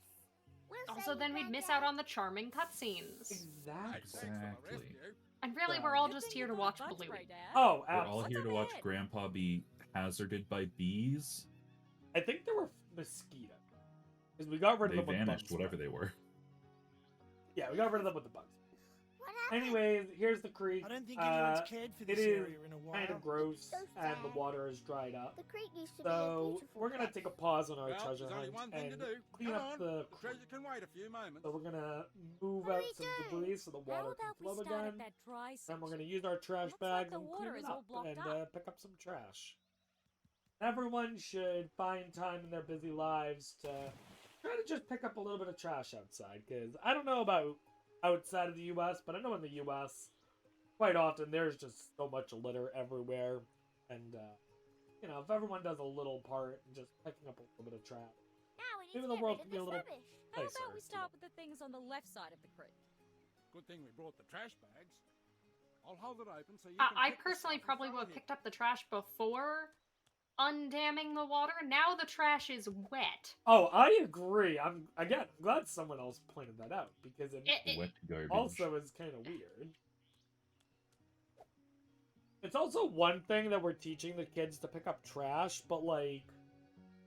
We'll Also, save then you, we'd miss Granddad. out on the charming cutscenes. Hey, Exactly. thanks for the Exactly. rescue. And really, So- we're all Good just thing here you to got a watch bug Bluey. spray, Dad. Oh, We're all absolutely. here to watch ahead? Grandpa be hazarded by bees. I think there were mosquitoes. Because we got rid of They them with vanished, bug whatever spray. they were. Yeah, we got rid of them with the bugs. What happened? Anyways, here's the creek. I don't think anyone's cared for it this is area in a while. kind of gross, So and the sad. water is dried up. The creek used to be a So, beautiful we're gonna place. take a pause on our Well, treasure there's only hunt one thing and to do. clean Come up on, the the creek. treasure can wait a few moments. So we're gonna move What are out we some doing? debris so the How water can about we flow start at again. that dry Then section? we're gonna use our trash Looks like bags the and water clean it is all up blocked and up. pick up some trash. Everyone should find time in their busy lives to try to just pick up a little bit of trash outside, because I don't know about outside of the U.S., but I know in the U.S., quite often there's just so much litter everywhere, and you know, if everyone does a little part in just picking up a little bit of trash, Now we need maybe to the get world rid could of be a this little rubbish. How nicer. about we start with the things on the left side of the creek? Good thing we brought the trash bags. I'll hold it open so you I can pick the personally stuff and probably throw would have it in. picked up the trash before undamming the water. Now the trash is wet. Oh, I agree. I'm glad someone else pointed that out, because it Wet garbage. also is kind of weird. It's also one thing that we're teaching the kids to pick up trash, but like,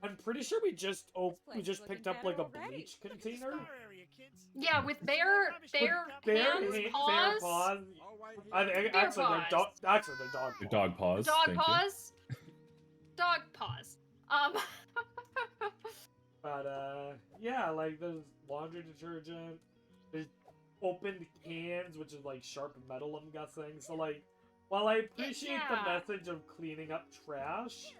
I'm pretty sure we just place is looking picked up like a better already. bleach Look at the container. star area, kids. Yeah, with Some bare rubbish bare picked up. Bare hands, paws. paws, I'll wait here. I think Bear actually they're paws. actually they're dog. The dog paws. dog thank you. paws, dog paws. But yeah, like there's laundry detergent. There's opened cans, which is like sharp metal, I'm guessing. So like, while I appreciate the Yeah. message of cleaning up trash,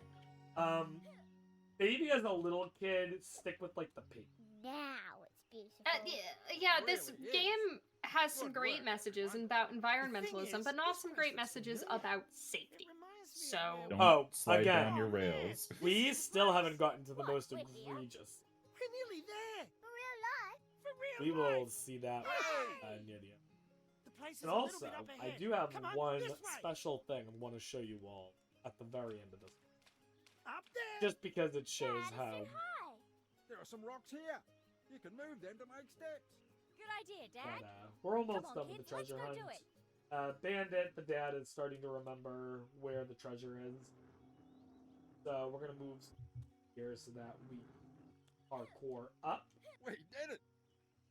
maybe as a little kid, stick with like the paper. Now it's beautiful. Yeah, this Really is. game has some Good great work, messages everyone. about The environmentalism, thing but is, not this some place great looks messages familiar. about It safety. reminds me So- of Don't Oh, slide again. down your Oh, man. rails. We still haven't gotten to the What, most we're here? egregious. We're nearly there. For real life. For real We will life. see that Hey! near the end. The place is And a little also, bit up I ahead. do have Come on, one this way. special thing I want to show you all at the very end of this, Up there. just because it shows Dad, how. say hi. There are some rocks here. You can move them to make steps. Good idea, But, Dad. we're almost Come on, done with kids, the let's treasure go hunt. do it. Bandit, the dad, is starting to remember where the treasure is. So we're gonna move here so that we parkour up. We did it.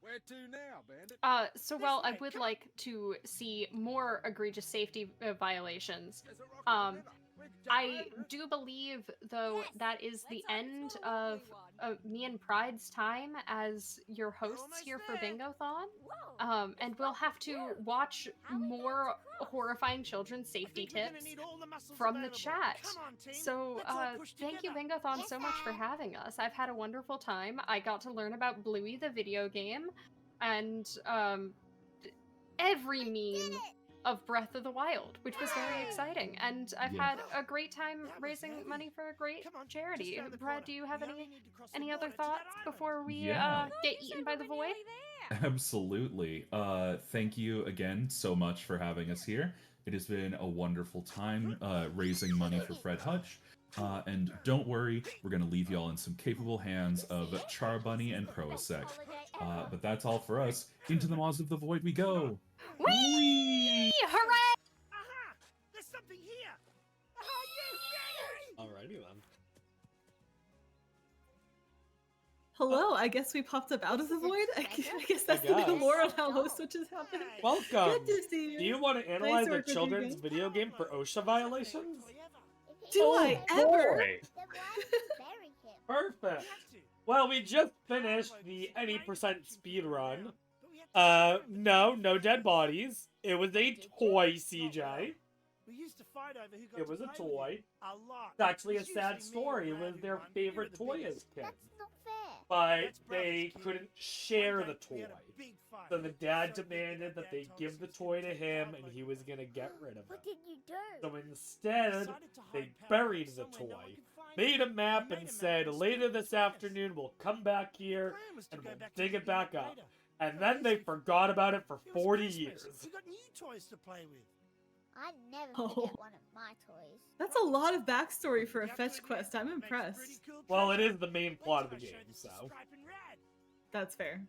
Where to now, Bandit? So This well, I way, would come like to see more egregious safety violations. There's a rock in the Um, river. We can jump I over it. do believe, though, Yes, that is the let's hope end it's not a of wobbly one. me and Pride's time as your hosts almost here for there. Bingothon. Whoa, And it's we'll not have the to cute. watch How we more got to cross. horrifying children's I safety think we're gonna tips need all the muscles from the available. chat. Come on, team. So, Let's all push thank you, together. Bingothon, Yes, so much for Dad. having us. I've had a wonderful time. I got to learn about Bluey, the video game, and every meme of Breath of the Wild, which was very Yay! exciting. And I've Yeah. had a great time That was raising heavy. money for a great Come on, charity. just round the Brad, corner. do you have We only any need to cross the any water other to that thoughts island. before we Yeah. Oh, get you eaten said by we the were void? nearly there. Absolutely. Thank you again so much for having us here. It has been a wonderful time raising money for Fred Hutch. And don't worry, we're going to leave you all in some capable hands of Charbunny and Proasec. But that's all for us. Into the Maws of the Void we go! Whee! Hooray! Aha! There's something here! Oh, you Alrighty then. Hello, I guess we popped up out of the void. I guess that's the guess. new lore on how host switch is happening. Welcome. Good to see you. Do you want to analyze to a work with you children's again. video game for OSHA violations? Do I ever? Boy. Then why did you bury him? Perfect. Well, we just finished the any percent speed run. No dead bodies. It was a toy, CJ. We used to fight over who got It was to a play toy. with it. A lot. It's actually a It's sad usually me story. It or was their everyone. favorite We were the toy as biggest. kids. That's not fair. But That's they brothers, kid. couldn't share One the day, we toy. had a big fight. So the dad So big demanded that Dad they told give us the he was toy gonna to take him out and like he was gonna get rid of What it. did you do? So instead, Decided to they hide power buried the somewhere no toy, one could find made it. a map, We and made a said, map and later split it this between us. afternoon we'll come back The here plan was to and go we'll back to dig the it back beginning up. later. And But then they easy. forgot about it for It was 40 Christmas. years. We got new toys to play with. I'd never Oh. forget one of my toys. That's a lot of backstory for a You have to fetch admit, quest. I'm it makes a impressed. pretty cool Well, it treasure. is the main Wait plot of till the I show game, this to so. Stripe and Rad. That's fair.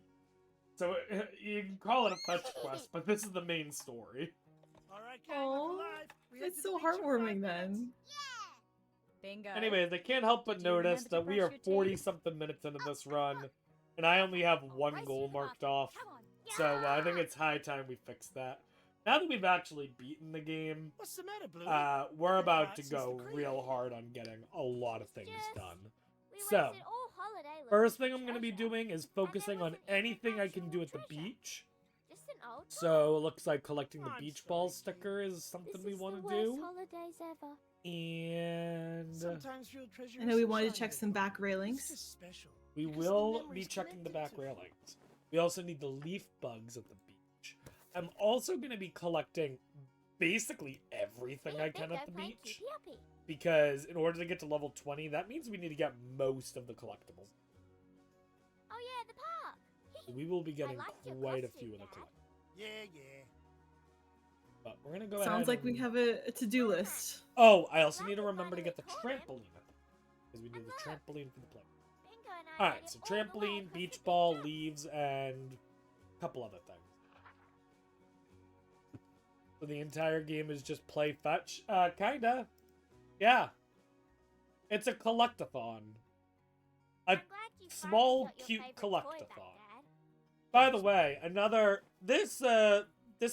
So you can call it a fetch quest, but this is the main story. All right, gang, Aw, look alive. We head It's to so the beach in 5 heartwarming minutes. then. Bingo. Anyways, I can't help but Did you remember notice to that we brush are your teeth? 40-something minutes into this run, and I only have one Race goal you to the marked bathroom. off. Come on. So I think it's high time we fix that. Now that we've actually beaten the game, What's the matter, Bluey? we're about to Since go the real cream. hard on getting a lot of things Just- done. We So, wasted all holiday looking First for thing I'm going to be treasure. doing is focusing on wasn't even anything I can do at the actual treasure. beach. Just an old So it looks like collecting the I'm beach sorry, ball Kate. sticker is This something is we the want to worst do. holidays ever. And Sometimes real treasure I know is we so wanted to shiny check they some glow. back It's railings. just special. we Because the will be memory's checking the back connected to it. railings. We also need the leaf bugs at the beach. I'm also going to be collecting basically everything I can at the Bingo, thank beach. you, Yuppie. Because in order to get to level 20, that means we need to get most of the collectibles. Oh yeah, the park. We will be getting liked your quite a costume, few of the Dad. collectibles. Yeah. But we're going to go ahead. Sounds like we and- have a to-do list. Oh, I also Glad need to we remember to get the finally caught trampoline. Because we need And the look. trampoline for the play. Bingo and I Alright, made so it all the way trampoline, across beach the big ball, jump. leaves, and a couple other things. So the entire game is just play fetch? Kinda. Yeah. It's a collectathon. I'm glad you finally small, got your cute favorite toy collectathon. back, Dad. By the way, another... This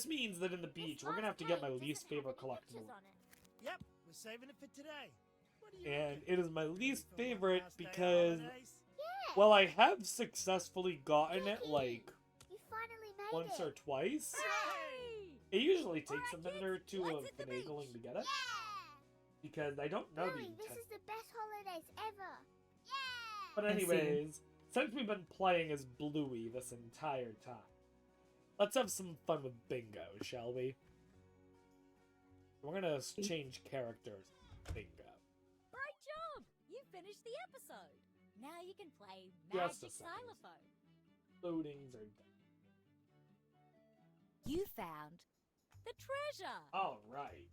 means that in the beach, This we're gonna have to last get my page least doesn't have favorite any pictures collectible. on it. Yep, we're saving it for today. What do you And reckon? it is my Ready least for one favorite last day of because... holidays? Yeah. Well, I have successfully gotten it, like, You finally made once it. or twice. Hey! It usually takes a Alright, minute or kids, two of let's hit the finagling beach. to get it. Yeah. Because I don't know the Bluey, this intent. is the best holidays ever. Yeah. But I see. anyways, since we've been playing as Bluey this entire time, let's have some fun with Bingo, shall we? We're gonna change characters. Bingo. Great job! You finished the episode. Now you can play Just a Magic second. Xylophone. Loadings are done. You found the treasure. Alright.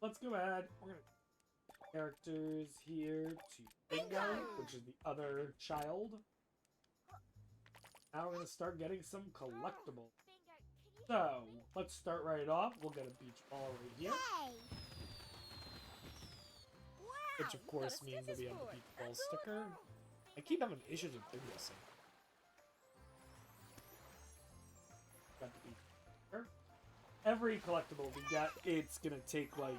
Let's go ahead. We're gonna characters here to Bingo, which is the other child. Now we're gonna start getting some collectibles. Bingo, can you So, help me? let's start right off. We'll get a beach ball right here. Yay. Wow! Which of you course got a means that we have the scissors beach for it. ball That's sticker. awesome. I keep having issues with Bingo Sync. Got the beach sticker. Every collectible we get, it's gonna take like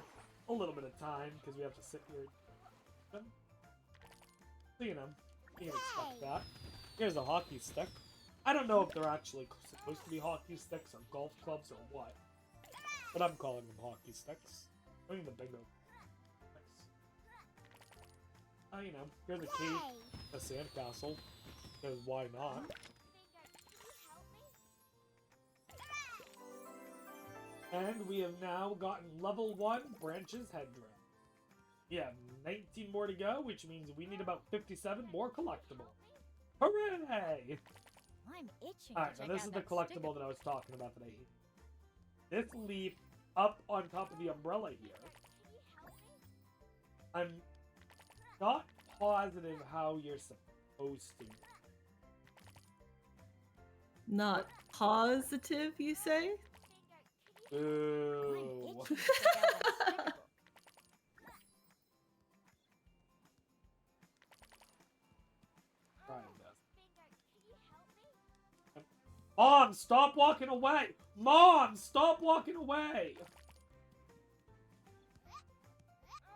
a little bit of time because we have to sit here. So you know, you can expect Yay. that. Here's a hockey stick. I don't know if they're actually supposed to be hockey sticks or golf clubs or what, but I'm calling them hockey sticks. I mean the bingo. Nice. You know, here's a cave, Yay. a sandcastle, because why not? Bingo, can you help me? And we have now gotten level 1 Branches Headdress. We have 19 more to go, which means we need about 57 more collectibles. Bingo, Hooray! I'm itching Alright, to now check this out is the that collectible sticker. that I was talking about that I hate. This leaf up on top of the umbrella here. I'm not positive how you're supposed to. Not positive, you say? I'm Ooh. itching to check out that sticker. Trying this. Mom, stop walking away! Mom, stop walking away!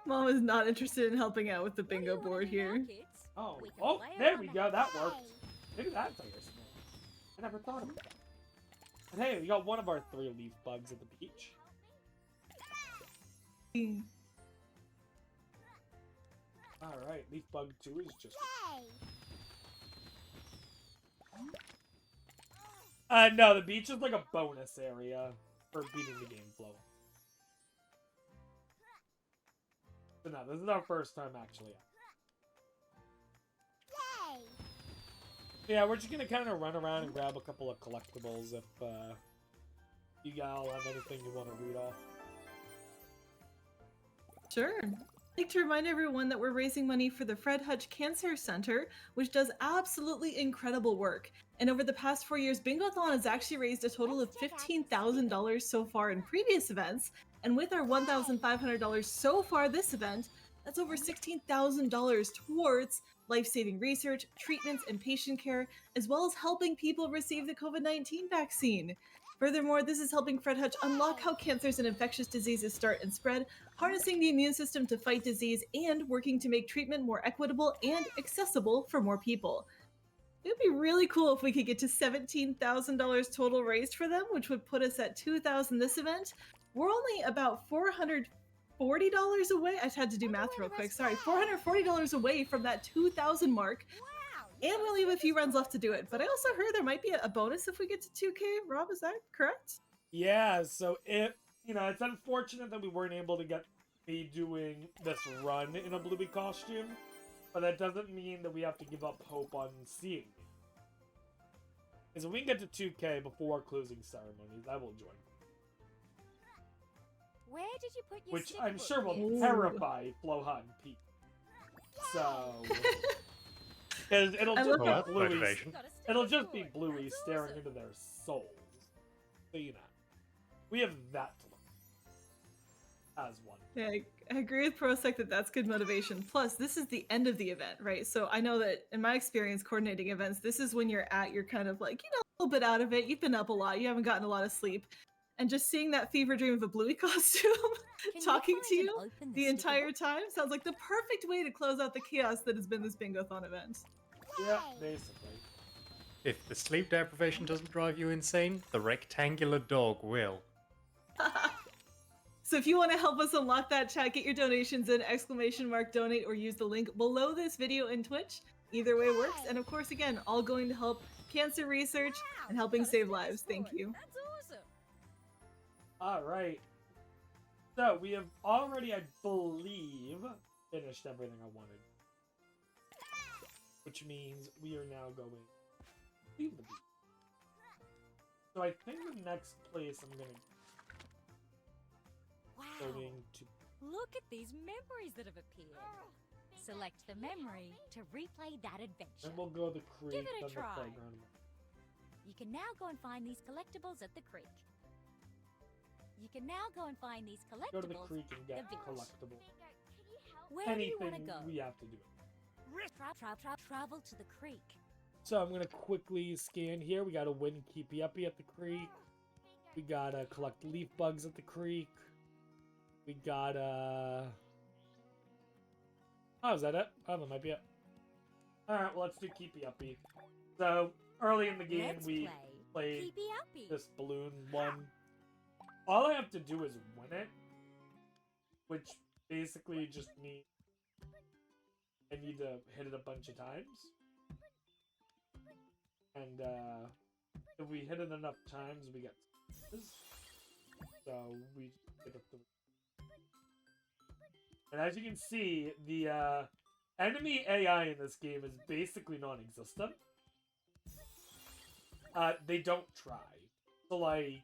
Mom is not interested in helping out with the What do you bingo wanna board do now, here. kids? Oh, We can oh, play there on we the go, that Yay. worked. Maybe that's how you're smart. I never thought of that. And hey, we got one of our 3 leaf bugs at the beach. Alright, leaf bug 2 is just... Yay. No, the beach is like a bonus area for beating the game flow. So no, this is our first time actually. Yay. Yeah, we're just gonna kind of run around and grab a couple of collectibles if you all have anything you want to read off. Sure. I'd like to remind everyone that we're raising money for the Fred Hutch Cancer Center, which does absolutely incredible work. And over the past 4 years, Bingothon has actually raised a total of $15,000 so far in previous events. And with our $1,500 so far this event, that's over $16,000 towards life-saving research, treatments, and patient care, as well as helping people receive the COVID-19 vaccine. Furthermore, this is helping Fred Hutch unlock how cancers and infectious diseases start and spread, harnessing the immune system to fight disease, and working to make treatment more equitable and accessible for more people. It would be really cool if we could get to $17,000 total raised for them, which would put us at $2,000 this event. We're only about $440 away. I had to do math real quick. Sorry, $440 away from that $2,000 mark. Wow! And we only have a few runs left to do it. But I also heard there might be a bonus if we get to 2K. Rob, is that correct? Yeah, so it's unfortunate that we weren't able to be doing this run in a Bluey costume, but that doesn't mean that we have to give up hope on seeing it. And so we can get to 2K before closing ceremonies, I will join. Where did you put your Which sticker I'm book, sure will kids? terrify Flohan and Pete. So, because it'll I just love be that. Bluey. Motivation. Got a sticker It'll just be board. Bluey That's staring awesome. into their souls. So we have that to look as one. Yeah, I agree with Prosec that that's good motivation. Plus, this is the end of the event, right? So I know that in my experience coordinating events, this is when you're kind of like, a little bit out of it. You've been up a lot. You haven't gotten a lot of sleep. And just seeing that fever dream of a Bluey costume Can talking find to and you open the sticker entire book? time sounds like the perfect way to close out the chaos that has been this Bingothon event. Yeah, basically. If the sleep deprivation doesn't drive you insane, the rectangular dog will. So if you want to help us unlock that chat, get your donations in, !donate, or use the link below this video in Twitch. Either way works. And of course, again, all going to help cancer research Wow, and helping got a save sticker lives. Thank board. you. That's awesome. Alright. So, we have already, I believe, finished everything I wanted. Which means we are now going to leave the beach. So I think the next place I'm going Wow. to... Look at these memories that have appeared. Select the memory to replay that adventure. Then we'll go to the creek, Give it a then the try. playground. You can now go and find these collectibles at the creek. You can now go and find these collectibles. Go to the creek and get beach. collectible. Where do you want to Anything go? we have to do. Travel to the creek. So I'm gonna quickly scan here. We gotta win Keepy Uppy at the creek. We gotta collect leaf bugs at the creek. We gotta... Oh, is that it? Oh, that might be it. Alright, well, let's do Keepy Uppy. So, early in the game, Let's we play played Keepy Uppy. this balloon one. All I have to do is win it. Which basically just means I need to hit it a bunch of times. And if we hit it enough times, we get this. So we get up to... And as you can see, the enemy AI in this game is basically non-existent. they don't try. So, like,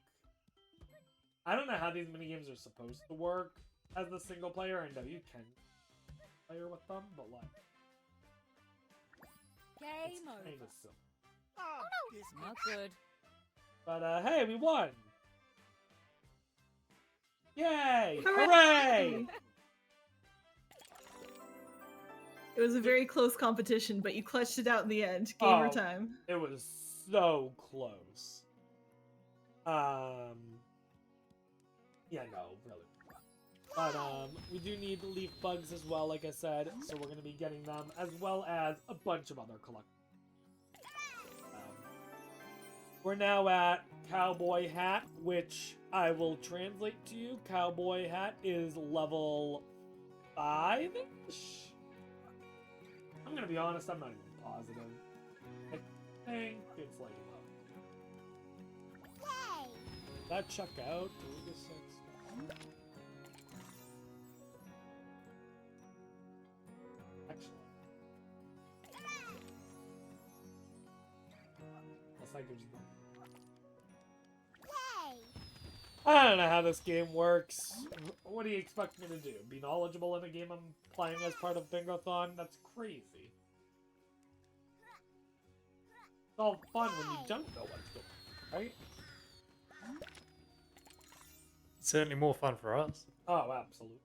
I don't know how these minigames are supposed to work as a single player. I know you can player with them, but, like, it's Game over. kind of silly. Oh, Not good. But, hey, we won! Yay! Hooray! Hooray! It was a very close competition, but you clutched it out in the end. Gamer Oh. time. It was so close. Yeah, no, really. But, we do need leaf bugs as well, like I said, so we're gonna be getting them, as well as a bunch of other collectibles. We're now at Cowboy Hat, which I will translate to you. Cowboy Hat is level 5-ish? I'm gonna be honest, I'm not even positive. I think it's like low. Yay! Did that check out? 3 to 6. Excellent. That's like there's Yay! I don't know how this game works. What do you expect me to do? Be knowledgeable in a game I'm playing as part of Bingothon? That's crazy. It's all fun when you don't know what's going on, right? It's certainly more fun for us. Oh, absolutely.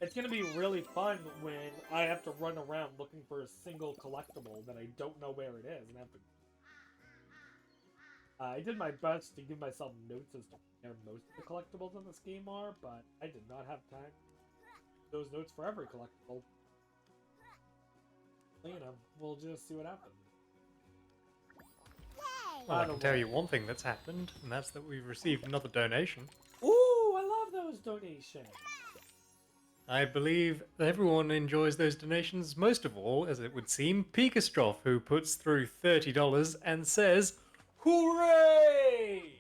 It's gonna be really fun when I have to run around looking for a single collectible that I don't know where it is, and have to. I did my best to give myself notes as to where most of the collectibles in this game are, but I did not have time. Those notes for every collectible. You know, we'll just see what happens. Yay! Well, By I the can tell way- you one thing that's happened, and that's that we've received another donation. Ooh, I love those donations. I believe everyone enjoys those donations most of all, as it would seem, Pikastroff, who puts through $30 and says, "Hooray!"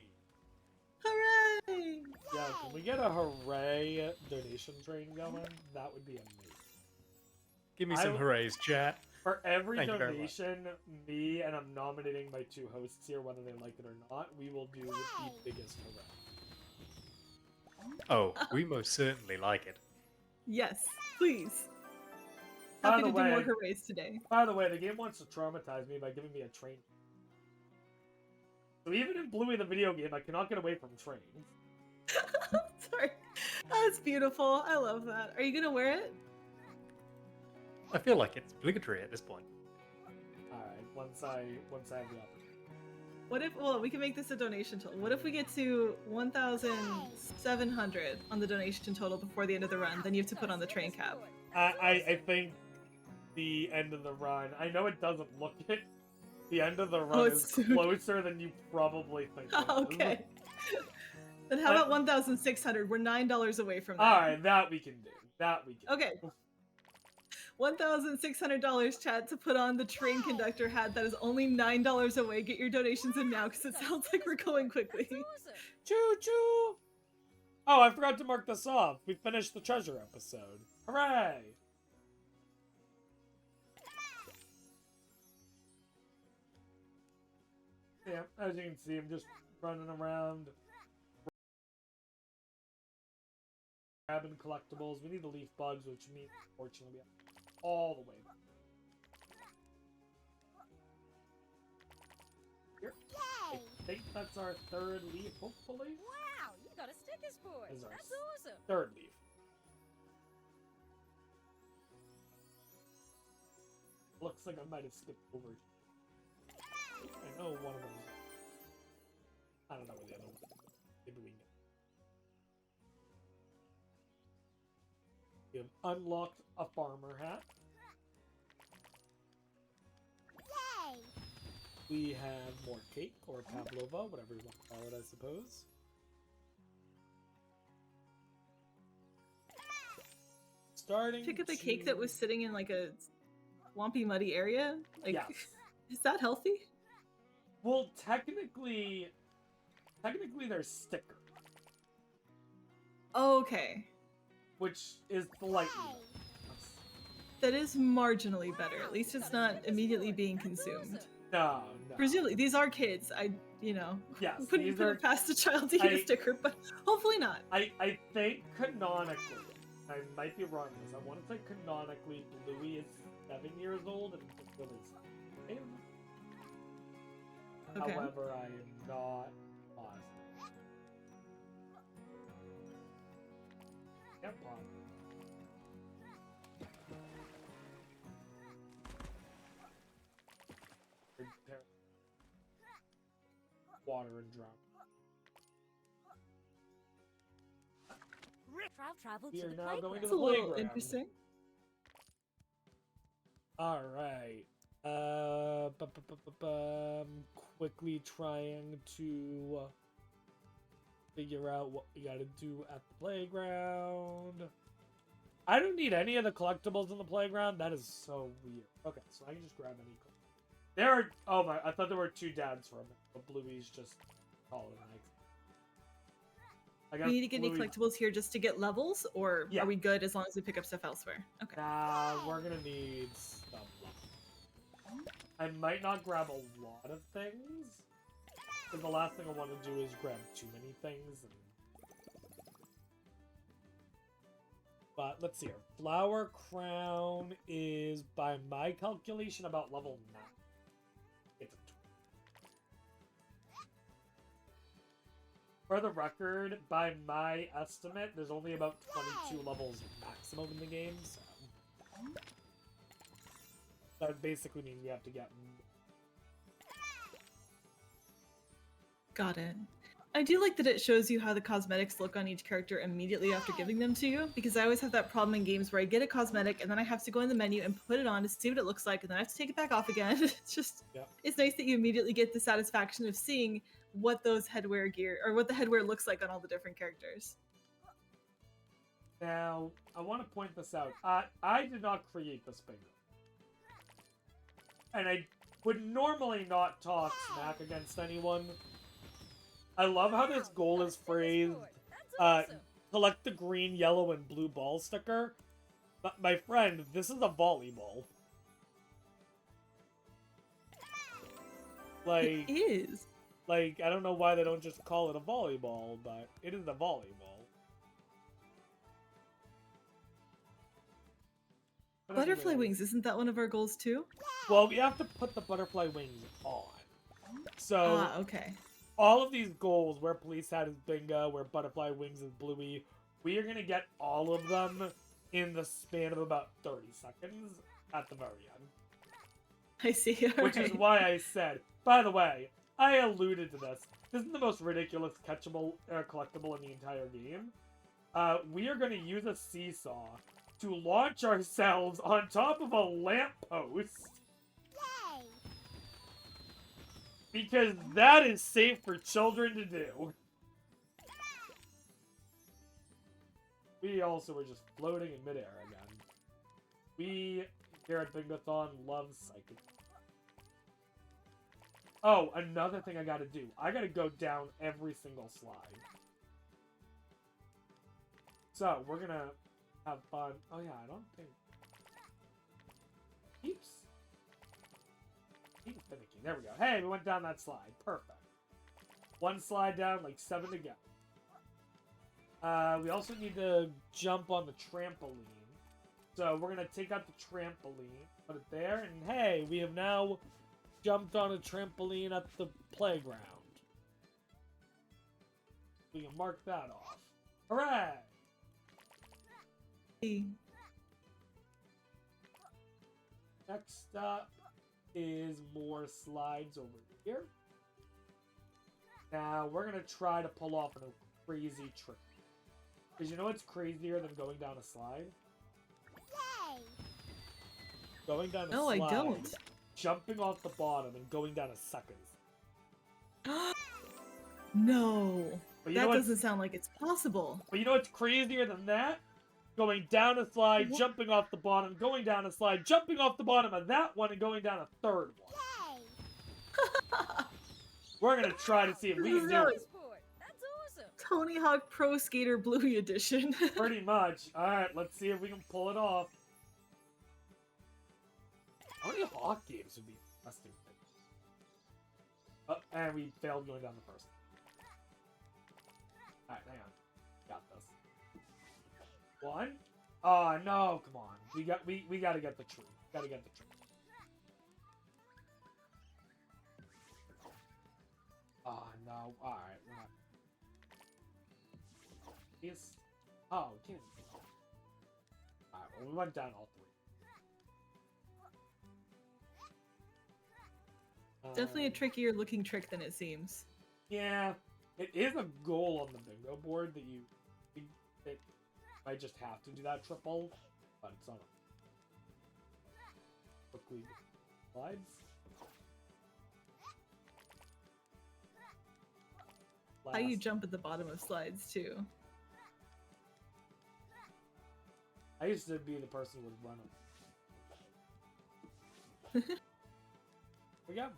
Hooray! Yeah, can we get a hooray donation train going? That would be amazing. Give me I some w- hoorays, chat. For every Thank you very much. donation, me and I'm nominating my 2 hosts here, whether they like it or not, we will do the biggest hooray. Oh, we most certainly like it. Yes, please. By Happy the to do more way- hoorays today. By the way, the game wants to traumatize me by giving me a train. So even in Bluey the video game, I cannot get away from trains. Sorry. That's beautiful. I love that. Are you gonna wear it? I feel like it's obligatory at this point. Alright, once I have the opportunity. What if, well, we can make this a donation total. What if we get to 1,700 on the donation total before the end of the run? Then you have to put on the train cap. I think the end of the run, I know it doesn't look it. The end of the run is it's soon. closer than you probably think. it is. Okay. Then how about 1,600? We're $9 away from that. Alright, that we can do. That we can do. Okay. $1,600, chat, to put on the train conductor hat. That is only $9 away. Get your donations in now, because it sounds like we're going quickly. Awesome. Choo choo! Oh, I forgot to mark this off. We finished the treasure episode. Hooray! Yeah, as you can see, I'm just running around grabbing collectibles. We need the leaf bugs, which means, unfortunately, we have to go all the way back. Here. I Yay! think that's our 3rd leaf, hopefully. Wow, you got a stickers for us. Is our That's awesome. 3rd leaf. Looks like I might have skipped over. I know one of them. I don't know where the other one is. Maybe we can get. We have unlocked a farmer hat. Yay! We have more cake, or pavlova, whatever you want to call it, I suppose. Starting Pick up a cake that was sitting in like a swampy, muddy area. Like, Yes. is that healthy? Well, technically they're stickers, Okay. which is slightly Yay! better. That is marginally better. At least it's not immediately being consumed. No, no. Presumably, these are kids. Yes, wouldn't these put are. it past a child to get a sticker, but hopefully not. I think canonically, I might be wrong on this. I want to say canonically, Bluey is 7 years old and Will is 5. Okay. However, I am not positive. Can't pause. Water and drop. Travel We to are the now playground. going to It's the a little playground. interesting. All right. Quickly trying to figure out what we gotta do at the playground. I don't need any of the collectibles in the playground. That is so weird. Okay, so I can just grab any. There are. Oh my! I thought there were 2 dads for a minute, but Bluey's just calling nice. I got We need to get any Bluey. collectibles here just to get levels, or Yeah. are we good as long as we pick up stuff elsewhere? Okay. Nah, we're gonna need stuff. I might not grab a lot of things, because the last thing I want to do is grab too many things. But let's see here. Flower Crown is, by my calculation, about level 9. It's a For the record, by my estimate, there's only about 22 levels maximum in the game, so that basically means we have to get. Got it. I do like that it shows you how the cosmetics look on each character immediately after giving them to you, because I always have that problem in games where I get a cosmetic and then I have to go in the menu and put it on to see what it looks like, and then I have to take it back off again. It's just, It's nice that you immediately get the satisfaction of seeing what those headwear gear, or what the headwear looks like on all the different characters. Now, I want to point this out. I did not create this bingo. And I would normally not talk smack against anyone. I love how this goal is phrased, collect the green, yellow, and blue ball sticker. But my friend, this is a volleyball. Like, It is. Like, I don't know why they don't just call it a volleyball, but it is a volleyball. But Butterfly anyway, wings, isn't that one of our goals too? well, we have to put the butterfly wings on. So, Ah, okay. all of these goals, where Police Hat is Bingo, where Butterfly Wings is Bluey, we are going to get all of them in the span of about 30 seconds at the very end. I see. Which is why I said, by the way, I alluded to this. This is the most ridiculous catchable collectible in the entire game. We are going to use a seesaw to launch ourselves on top of a lamppost. Yay! Because that is safe for children to do. We also were just floating in midair again. We, here at Bingothon, love psychic. Oh, another thing I gotta do. I gotta go down every single slide. So, we're gonna have fun. Oh yeah, I don't think... Keeps finicky. There we go. Hey, we went down that slide. Perfect. 1 slide down, like 7 to go. We also need to jump on the trampoline. So we're going to take out the trampoline, put it there, and hey, we have now jumped on a trampoline at the playground. We can mark that off. Hooray! Next up is more slides over here. Now, we're going to try to pull off a crazy trick. Because you know what's crazier than going down a slide? Yay! Going down a No, slide, I don't. jumping off the bottom, and going down a second. No. But you know That what's- doesn't sound like it's possible. But you know what's crazier than that? Going down a slide, jumping off the bottom, going down a slide, jumping off the bottom of that one, and going down a third one. Yay! We're going to try to see if we can do it. That's awesome. Tony Hawk Pro Skater Bluey Edition. Pretty much. Alright, let's see if we can pull it off. How many Hawk games would be interesting? And we failed going down the first. Alright, hang on. Got this. 1. Oh no, come on. We gotta get the tree. Gotta get the tree. Oh no. Alright, we're not. Yes. Oh, we can't. Alright, well, we went down all 3. Definitely a trickier looking trick than it seems. Yeah, it is a goal on the bingo board that you might just have to do that triple, but it's not. Quickly slides. How you Last. jump at the bottom of slides too. I used to be the person who would run them. We go.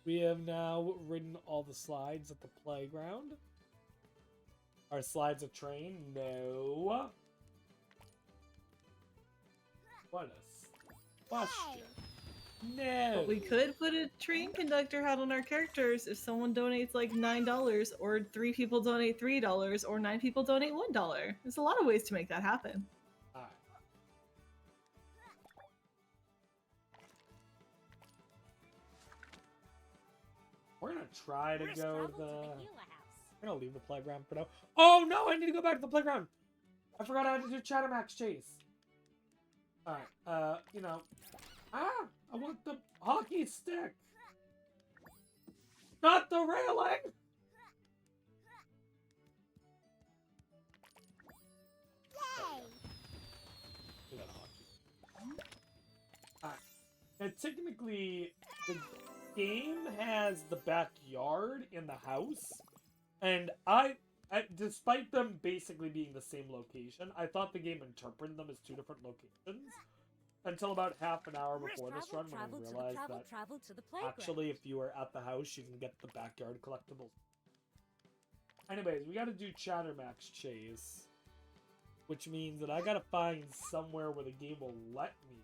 We have now ridden all the slides at the playground. Are slides a train? No. What a question. No. But we could put a train conductor hat on our characters if someone donates like $9, or 3 people donate $3, or 9 people donate $1. There's a lot of ways to make that happen. Alright. We're gonna try to First go travel the. to the healer house. We're gonna leave the playground for now. Oh no! I need to go back to the playground. I forgot I had to do Chattermax chase. All right. You know. I want the hockey stick. Not the railing. Yay! We got hockey. All right. Now, technically, the game has the backyard in the house, and despite them basically being the same location, I thought the game interpreted them as 2 different locations until about half an hour before this run when I realized that to the playground. actually if you were at the house, you can get the backyard collectibles. Anyways, we gotta do Chattermax chase, which means that I gotta find somewhere where the game will let me.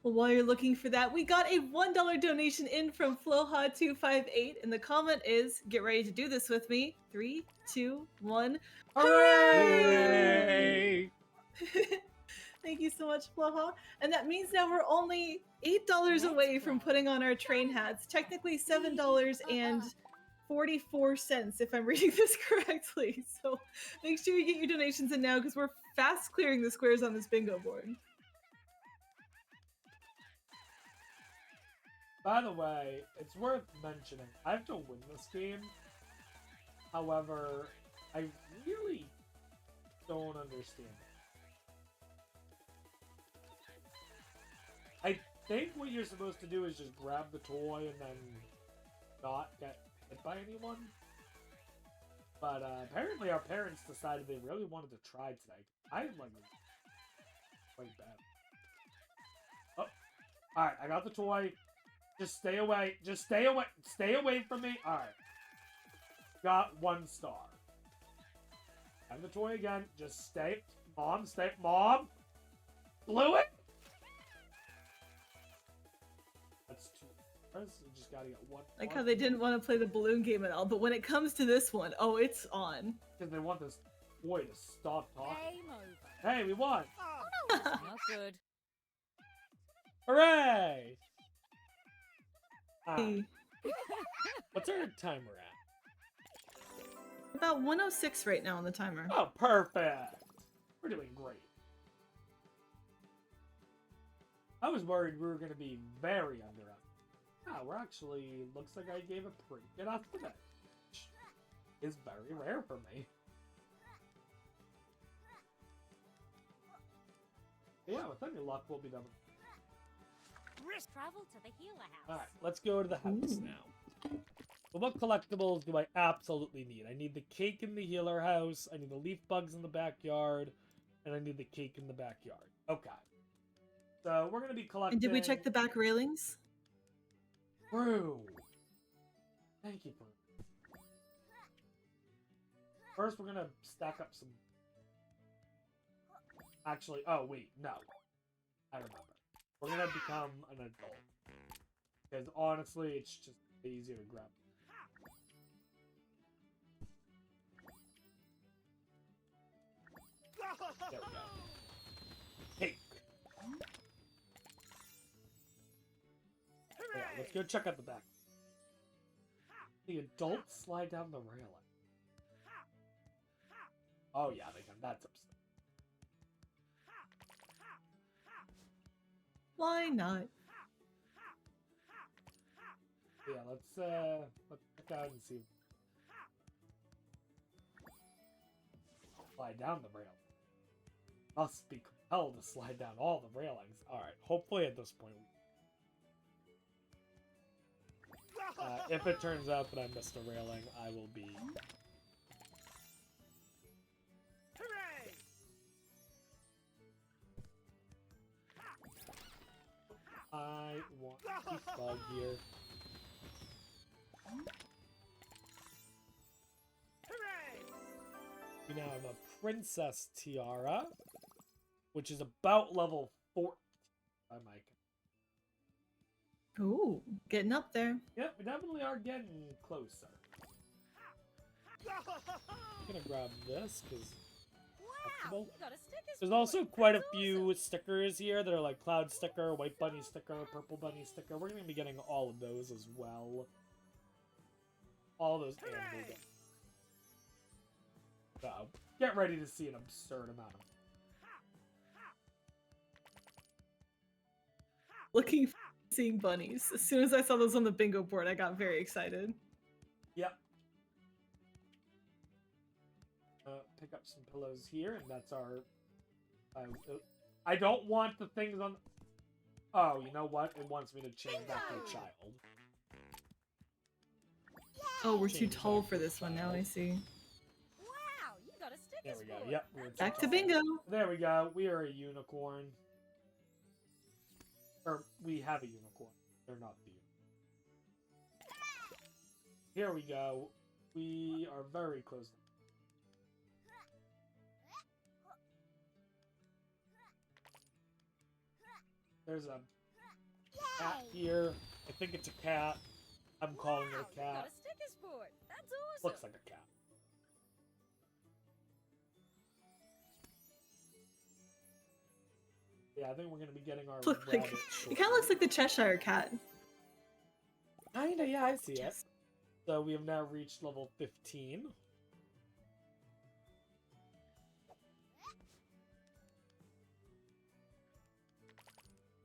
Well, while you're looking for that, we got a $1 donation in from Floha258, and the comment is, "Get ready to do this with me." 3, 2, 1. Hooray! Thank you so much, Floha. And that means now we're only $8 away from putting on our train hats. Technically $7.44 if I'm reading this correctly. So make sure you get your donations in now because we're fast clearing the squares on this bingo board. By the way, it's worth mentioning, I have to win this game. However, I really don't understand it. I think what you're supposed to do is just grab the toy and then not get hit by anyone. But apparently our parents decided they really wanted to try today. I'm like quite bad. Oh, alright, I got the toy. Just stay away. Just stay away. Stay away from me. Alright. Got 1 star. Have the toy again. Just stay. Mom, stay. Mom! Bluey! That's 2 stars. You just gotta get 1. Like how they didn't want to play the balloon game at all, but when it comes to this one, oh, it's on. Because they want this boy to stop talking. Game over. Hey, we won! Not good. Hooray! Hey. What's our timer at? About 106 right now on the timer. Oh, perfect! We're doing great. I was worried we were going to be very under us. Ah, we're actually, looks like I gave a pretty good estimate. Which is very rare for me. Yeah, with any luck, we'll be done. Travel to the healer house. Alright, let's go to the house now. So what collectibles do I absolutely need? I need the cake in the healer house, I need the leaf bugs in the backyard, and I need the cake in the backyard. Okay. So we're going to be collecting... And did we check the back railings? True. Thank you for... First, we're going to stack up some... Actually, oh wait, no. I remember. We're going to become an adult. Because honestly, it's just easier to grab. There we go. Hey. Yeah, let's go check out the back. The adults slide down the railing. Oh yeah, they can. That's upset. Why not? Yeah, let's check out and see. Slide down the railing. Must be compelled to slide down all the railings. Alright, hopefully at this point. If it turns out that I missed a railing, I will be... Hooray! I want to bug here. Hooray! We now have a princess tiara, which is about level 4. By my Ooh, getting up there. Yep, we definitely are getting closer. I'm gonna grab this because Wow, you got a sticker there's sport. also quite a That's few awesome. stickers here that are like cloud sticker, white bunny sticker, purple bunny sticker. We're gonna be getting all of those as well. All those animals. So get ready to see an absurd amount of. Looking for seeing bunnies. As soon as I saw those on the bingo board, I got very excited. Yep. Pick up some pillows here, and that's our. I don't want the things on. Oh, you know what? It wants me to change back to a child. Oh, we're too tall for this one now, I see. Wow, you got a sticker There we go. sport. Yep. That's Back to awesome. bingo. There we go. We are a unicorn. Or we have a unicorn. They're not the unicorn. Here we go. We are very close. There's a cat here. I think it's a cat. I'm calling it a Wow, you got cat. a sticker sport. That's awesome. Looks like a cat. Yeah, I think we're gonna be getting our Look like, rabbit it kind of looks like the Cheshire Cat. Kinda, yeah, I see it. Yes. So we have now reached level 15.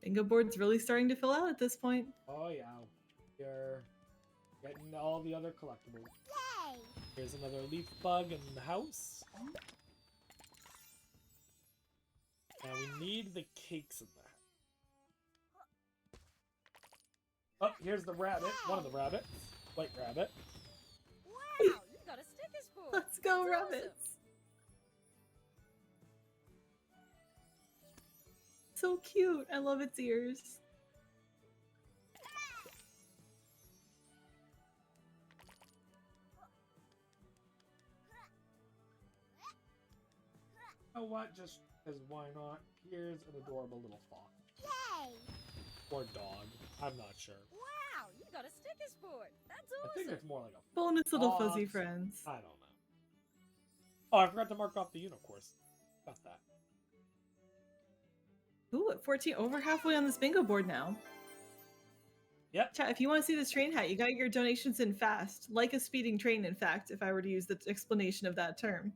Bingo board's really starting to fill out at this point. Oh yeah, we're getting all the other collectibles. Yay! Here's another leaf bug in the house. Now we need the cakes in there. Oh, here's the rabbit. One of the rabbits. White rabbit. Wow, you got a sticker sport. Let's go, That's awesome. rabbits. So cute. I love its ears. Oh, what? Just because why not? Here's an adorable little fox. Yay! Or dog. I'm not sure. Wow, you got a sticker sport. That's I awesome. think it's more like a Bonus little fuzzy fox. friends. I don't know. Oh, I forgot to mark off the unicorns. Got that. Ooh, at 14, over halfway on this bingo board now. Yep. Chat, if you want to see this train hat, you got your donations in fast. Like a speeding train, in fact, if I were to use the explanation of that term.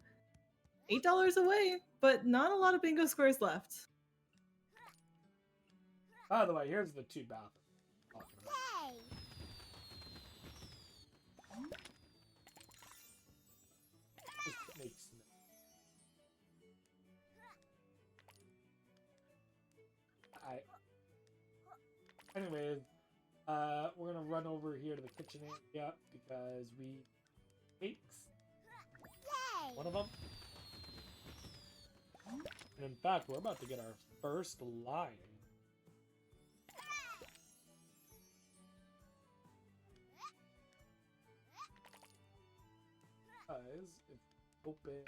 $8 away, but not a lot of bingo squares left. By the way, here's the 2 bathrooms. Talking about. Yay! Just makes no- Anyways, we're gonna run over here to the kitchen area because we cakes. Yay! One of them. And in fact, we're about to get our first line. Guys, if open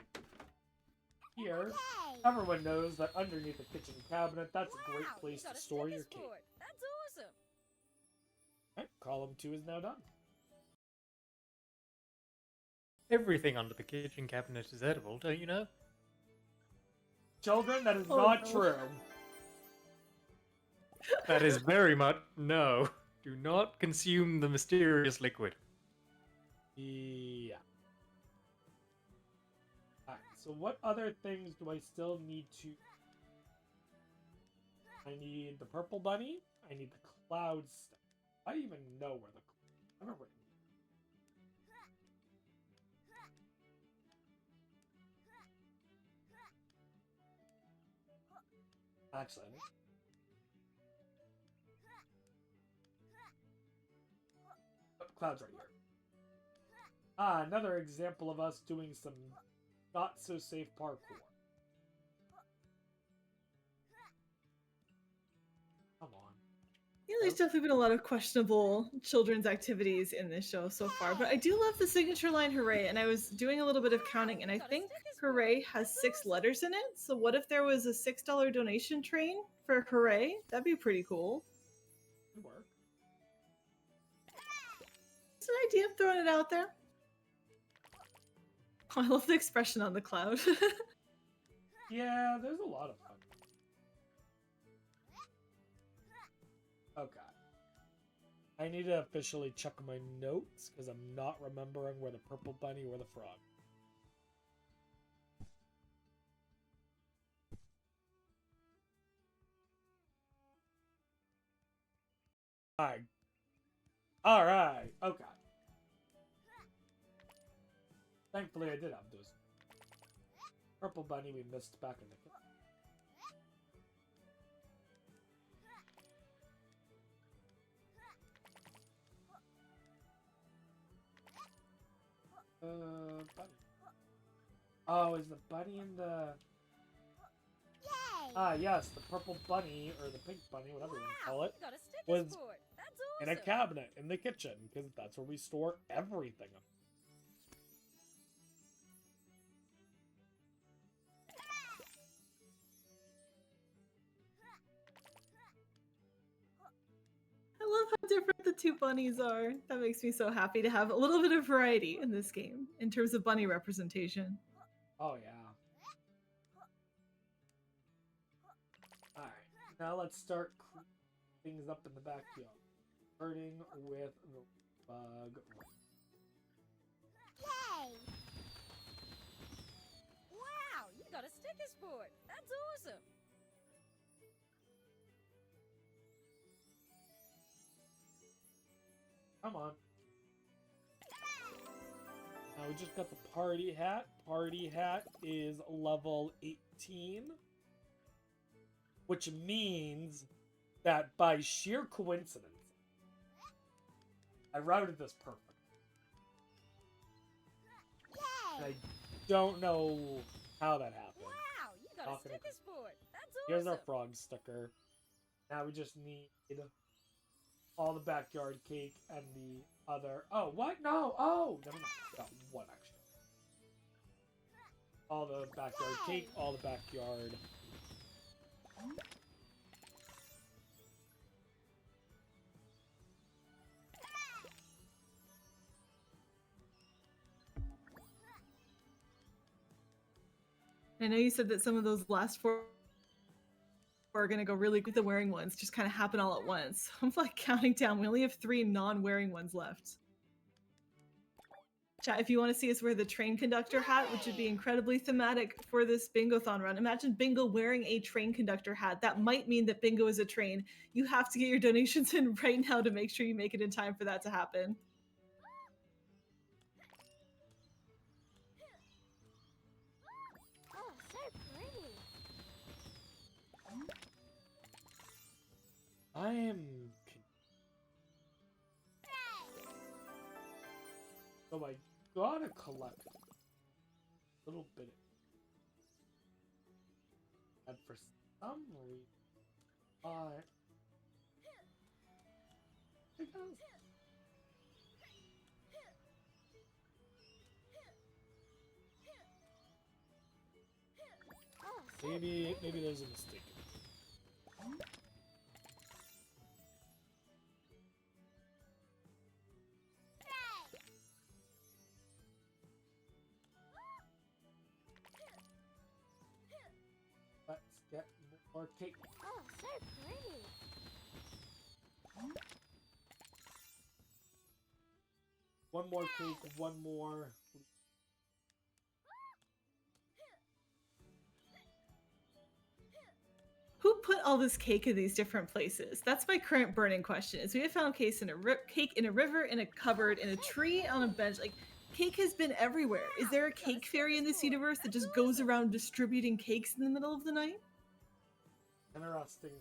here, Yay! everyone knows that underneath the kitchen cabinet, that's a great Wow, place you got to a store sticker your cake. sport. That's awesome. Column 2 is now done. Everything under the kitchen cabinet is edible, don't you know? Children, that is Oh, not no. true. That is very much no. Do not consume the mysterious liquid. Yeah. Alright, so what other things do I still need to... I need the purple bunny. I need the cloud stuff. I don't even know where the... I haven't written. Actually, I think... Oh, cloud's right here. Ah, another example of us doing some not-so-safe parkour. Come on. Yeah, there's definitely been a lot of questionable children's activities in this show so far, but I do love the signature line "Hooray!" And I was doing a little bit of counting, and I think "Hooray" has 6 letters in it. So what if there was a $6 donation train for "Hooray"? That'd be pretty cool. Good work. It's an idea. I'm throwing it out there. Oh, I love the expression on the cloud. Yeah, there's a lot of fun. Okay. I need to officially check my notes because I'm not remembering where the purple bunny or the frog. Alright. Alright. Okay. Thankfully, I did have those. Purple bunny we missed back in the kitchen. Bunny. Oh, is the bunny in the... Yay! Ah, yes, the purple bunny, or the pink bunny, whatever you want to call it, You got a sticker was sport. That's in a awesome. cabinet in the kitchen, because that's where we store everything. I love how different the two bunnies are. That makes me so happy to have a little bit of variety in this game in terms of bunny representation. Oh, yeah. Alright, now let's start cleaning things up in the backyard. Starting with the bug. Yay! Wow, you got a sticker sport. That's awesome. Come on. Now we just got the party hat. Party hat is level 18. Which means that by sheer coincidence, I routed this perfect. And Yay! I don't know how that happened. Wow, you got a Not gonna- sticker sport. That's Here's awesome. our frog sticker. Now we just need all the backyard cake and the other... Oh, what? No! Oh! Never mind. Got one extra. All the backyard cake, all the backyard... I know you said that some of those last 4 are gonna go really quick. The wearing ones just kind of happen all at once. I'm like counting down. We only have 3 non-wearing ones left. Chat, if you want to see us wear the train conductor hat, which would be incredibly thematic for this Bingothon run. Imagine Bingo wearing a train conductor hat. That might mean that Bingo is a train. You have to get your donations in right now to make sure you make it in time for that to happen. Oh, so pretty. I am... So I gotta collect a little bit. And for some reason, Oh, so maybe there's a mistake. Or cake. Oh, so pretty. One more cake, one more. Who put all this cake in these different places? That's my current burning question. Is we have found cake in a river, in a cupboard, in a tree, on a bench. Like, cake has been everywhere. Is there a cake fairy in this universe that just goes around distributing cakes in the middle of the night? Interesting.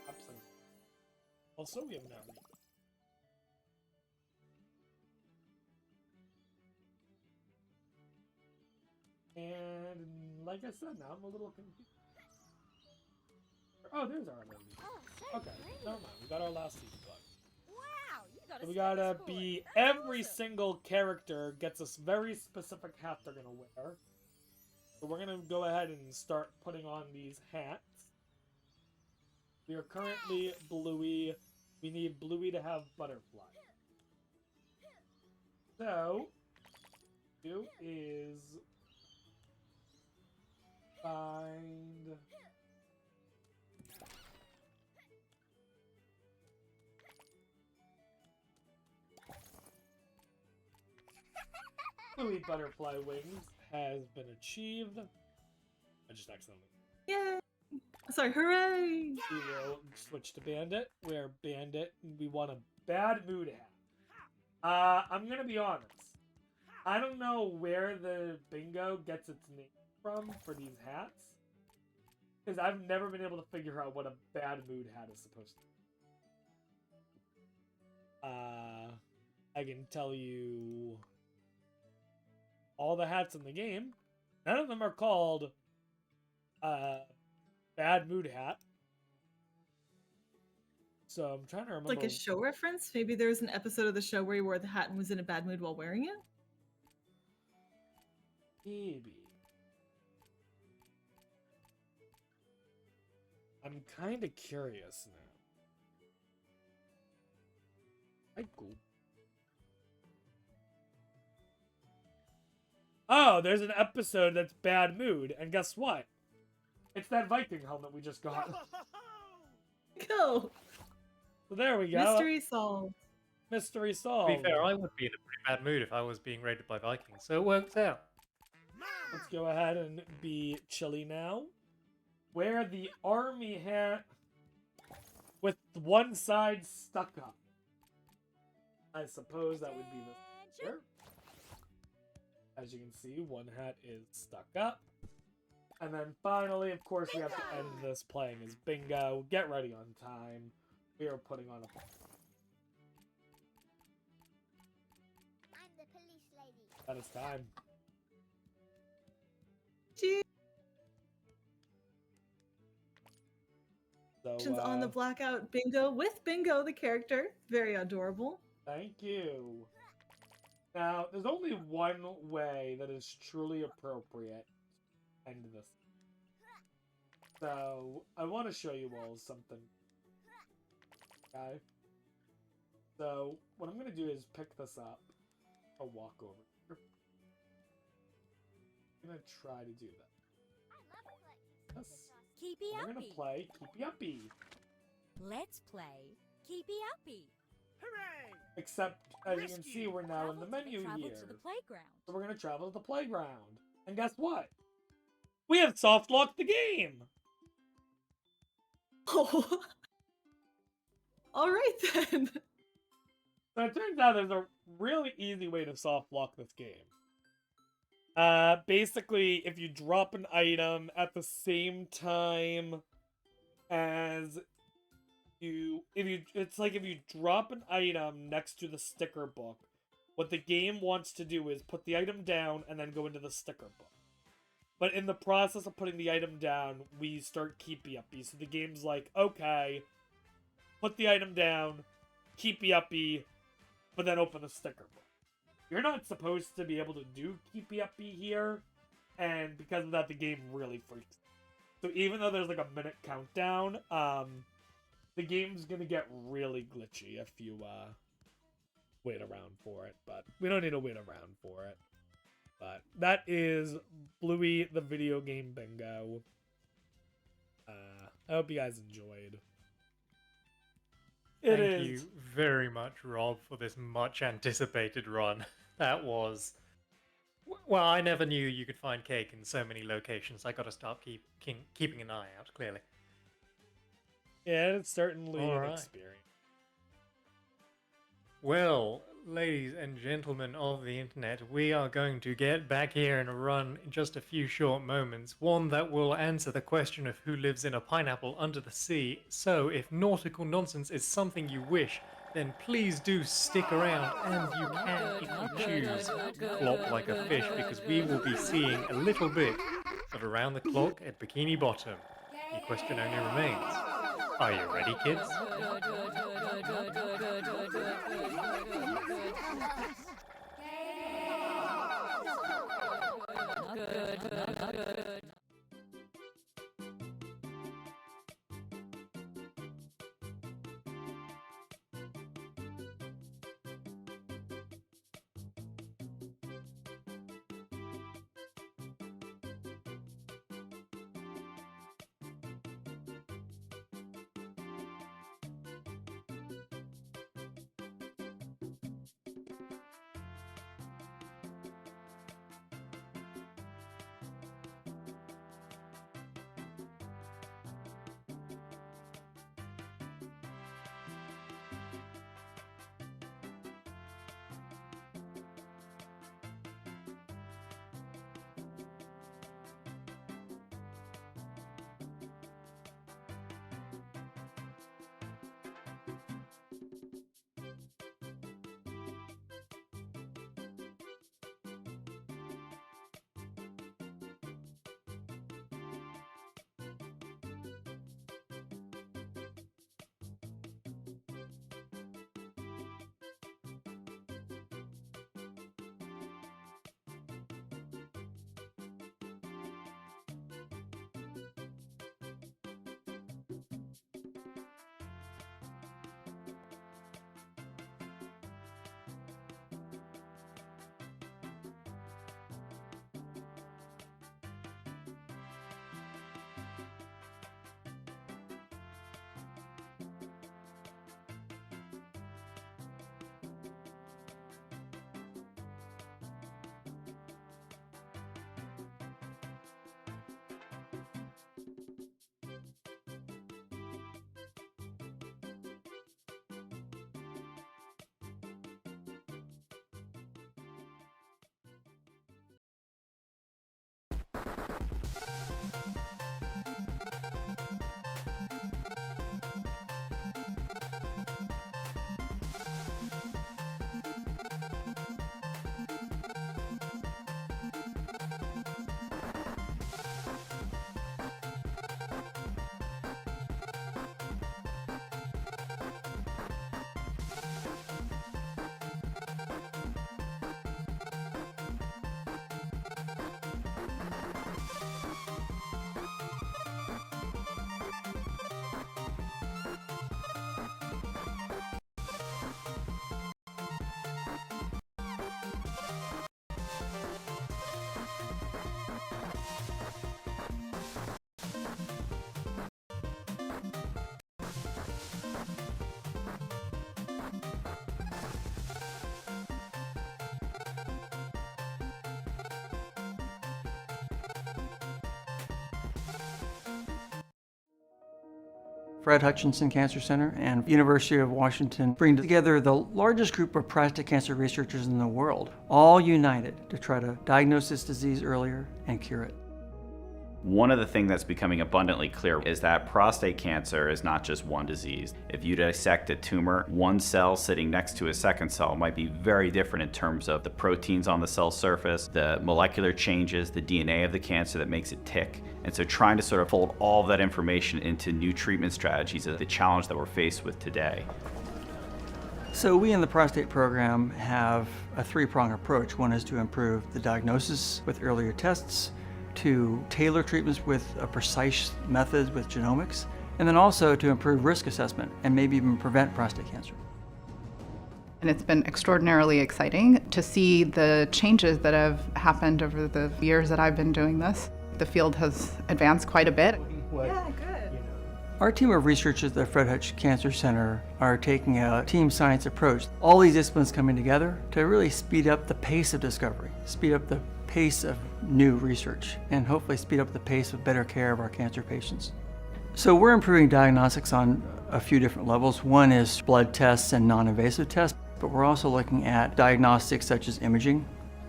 Absolutely. Also, we have now. And like I said, now I'm a little confused. Oh, there's our ability. Oh, so Okay, pretty. never mind. We got our last season bug. Wow, you got So a we gotta service board. be That's every awesome. single character gets a very specific hat they're gonna wear. So we're gonna go ahead and start putting on these hats. We are currently Bluey. We need Bluey to have butterfly. So, do is find. Bluey butterfly wings has been achieved. I just accidentally. Yay! Sorry, hooray! We will switch to Bandit. Where Bandit, we want a bad mood hat. I'm gonna be honest. I don't know where the bingo gets its name from for these hats. Because I've never been able to figure out what a bad mood hat is supposed to be. I can tell you all the hats in the game. None of them are called bad mood hat. So I'm trying to remember. Like a show reference? Maybe there was an episode of the show where he wore the hat and was in a bad mood while wearing it? Maybe. I'm kind of curious now. I go. Oh, there's an episode that's bad mood, and guess what? It's that Viking helmet we just got. Go! So there we go. Mystery solved. Mystery To solved. be fair, I would be in a pretty bad mood if I was being raided by Vikings, so it works out. Let's go ahead and be chilly now. Wear the army hat with one side stuck up. I suppose that would be the here. As you can see, one hat is stuck up. And then finally, of course, we have to end this playing as bingo. Get ready on time. We are putting on a... I'm the police lady. That is time. Cheers So, on the Blackout Bingo with Bingo, the character. Very adorable. thank you. Now, there's only one way that is truly appropriate to end this. So, I want to show you all something. Okay? So, what I'm going to do is pick this up. I'll walk over here. I'm going to try to do that. I love collecting Yes. stickers. Keepy We're going uppy. to play Keepy Uppy. Let's play Keepy uppy. Hooray! Except, as you can see, we're now in the menu Travel here. to the playground. So we're going to travel to the playground. And guess what? We have soft locked the game! Oh. All right then. So it turns out there's a really easy way to soft lock this game. Basically, if you drop an item at the same time as it's like if you drop an item next to the sticker book, what the game wants to do is put the item down and then go into the sticker book. But in the process of putting the item down, we start keepy uppy. So the game's like, okay, put the item down, keepy uppy, but then open the sticker book. You're not supposed to be able to do keepy uppy here, and because of that, the game really freaks. So even though there's like a minute countdown, the game's gonna get really glitchy if you wait around for it. But we don't need to wait around for it. But that is Bluey the video game bingo. I hope you guys enjoyed. Thank you very much, Rob, for this much anticipated run. That was... Well, I never knew you could find cake in so many locations. I gotta start keeping an eye out, clearly. Yeah, it's certainly All an right. experience. Well, ladies and gentlemen of the internet, we are going to get back here in a run in just a few short moments. One that will answer the question of who lives in a pineapple under the sea. So, if nautical nonsense is something you wish, then please do stick around, and you can, if you choose, flop like a fish, because we will be seeing a little bit of Around the Clock at Bikini Bottom. The question only remains, are you ready, kids? Fred Hutch Cancer Center and University of Washington bring together the largest group of prostate cancer researchers in the world, all united to try to diagnose this disease earlier and cure it. One of the things that's becoming abundantly clear is that prostate cancer is not just one disease. If you dissect a tumor, one cell sitting next to a second cell might be very different in terms of the proteins on the cell surface, the molecular changes, the DNA of the cancer that makes it tick. And so trying to sort of fold all of that information into new treatment strategies is the challenge that we're faced with today. So we in the prostate program have a three-pronged approach. One is to improve the diagnosis with earlier tests, to tailor treatments with precise methods with genomics, and then also to improve risk assessment and maybe even prevent prostate cancer. And it's been extraordinarily exciting to see the changes that have happened over the years that I've been doing this. The field has advanced quite a bit. Yeah, good. Our team of researchers at the Fred Hutch Cancer Center are taking a team science approach. All these disciplines coming together to really speed up the pace of discovery, speed up the pace of new research, and hopefully speed up the pace of better care of our cancer patients. So we're improving diagnostics on a few different levels. One is blood tests and non-invasive tests, but we're also looking at diagnostics such as imaging.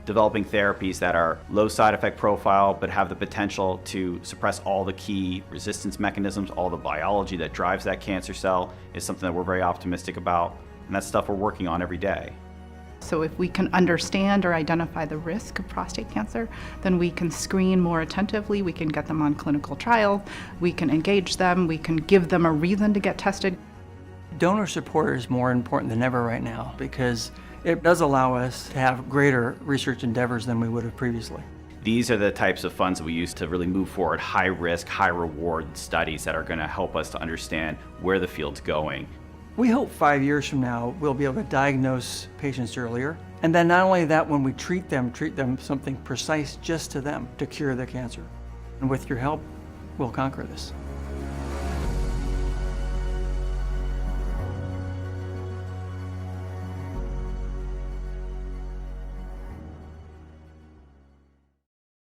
Developing therapies that are low side effect profile but have the potential to suppress all the key resistance mechanisms, all the biology that drives that cancer cell is something that we're very optimistic about, and that's stuff we're working on every day. So if we can understand or identify the risk of prostate cancer, then we can screen more attentively, we can get them on clinical trials, we can engage them, we can give them a reason to get tested. Donor support is more important than ever right now because it does allow us to have greater research endeavors than we would have previously. These are the types of funds that we use to really move forward high risk, high reward studies that are going to help us to understand where the field's going. We hope 5 years from now we'll be able to diagnose patients earlier, and then not only that, when we treat them something precise just to them to cure the cancer. And with your help, we'll conquer this.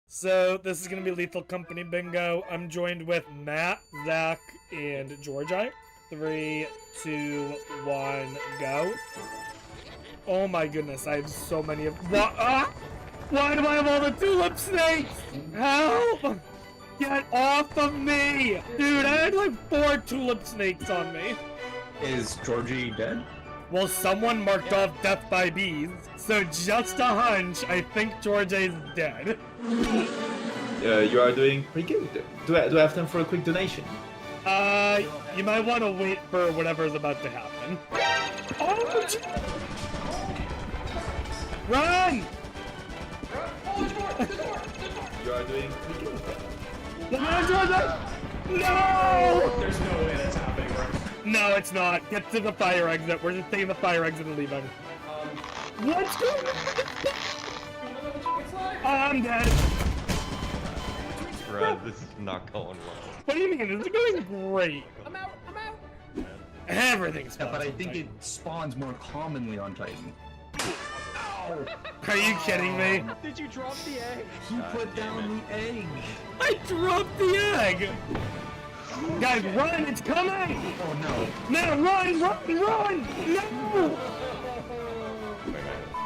So this is going to be Lethal Company Bingo. I'm joined with Matt, Zach, and Georgi. 3, 2, 1, go. Oh my goodness, I have so many of... What? Why do I have all the tulip snakes? Help! Get off of me! Dude, I had like 4 tulip snakes on me. Is Georgie dead? Well, someone marked off death by bees, so just a hunch, I think Georgie's dead. You are doing pretty good. Do I have time for a quick donation? You might want to wait for whatever's about to happen. Oh, run! You are doing pretty good. No! There's no way that's happening, right? No, it's not. Get to the fire exit. We're just taking the fire exit and leaving. What's going on? I'm dead. Fred, this is not going well. What do you mean? This is going great. I'm out. Everything's fine. Yeah, but I think it spawns more commonly on Titan. Are you kidding me? Did you drop the egg? He put down the egg. I dropped the egg! Guys, run! It's coming! Oh no. No, run! No!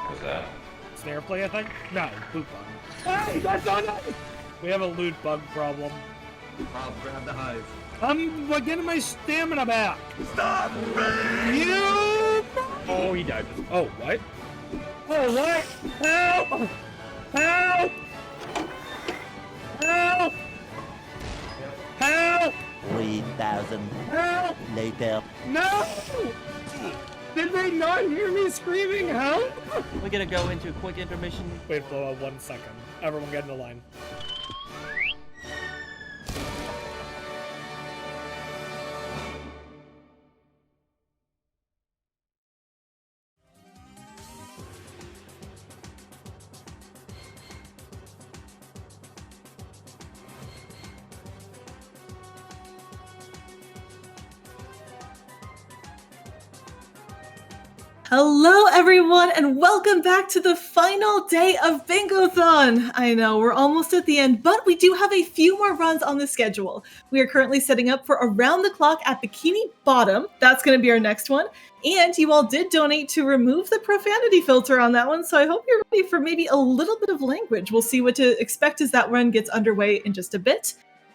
What's that? Snare play, I think? No, loot bug. Hey, that's not it! We have a loot bug problem. I'll grab the hive. I'm getting my stamina back! Stop me! You! Oh, he died. Oh, what? Oh, what? Help! Help! Help! Help! 3,000 Help! later. No! Did they not hear me screaming help? We're gonna go into a quick intermission. Wait for 1 second. Everyone get in the line. Hello, everyone, and welcome back to the final day of Bingothon. I know, we're almost at the end, but we do have a few more runs on the schedule. We are currently setting up for Around the Clock at Bikini Bottom. That's going to be our next one. And you all did donate to remove the profanity filter on that one, so I hope you're ready for maybe a little bit of language. We'll see what to expect as that run gets underway in just a bit.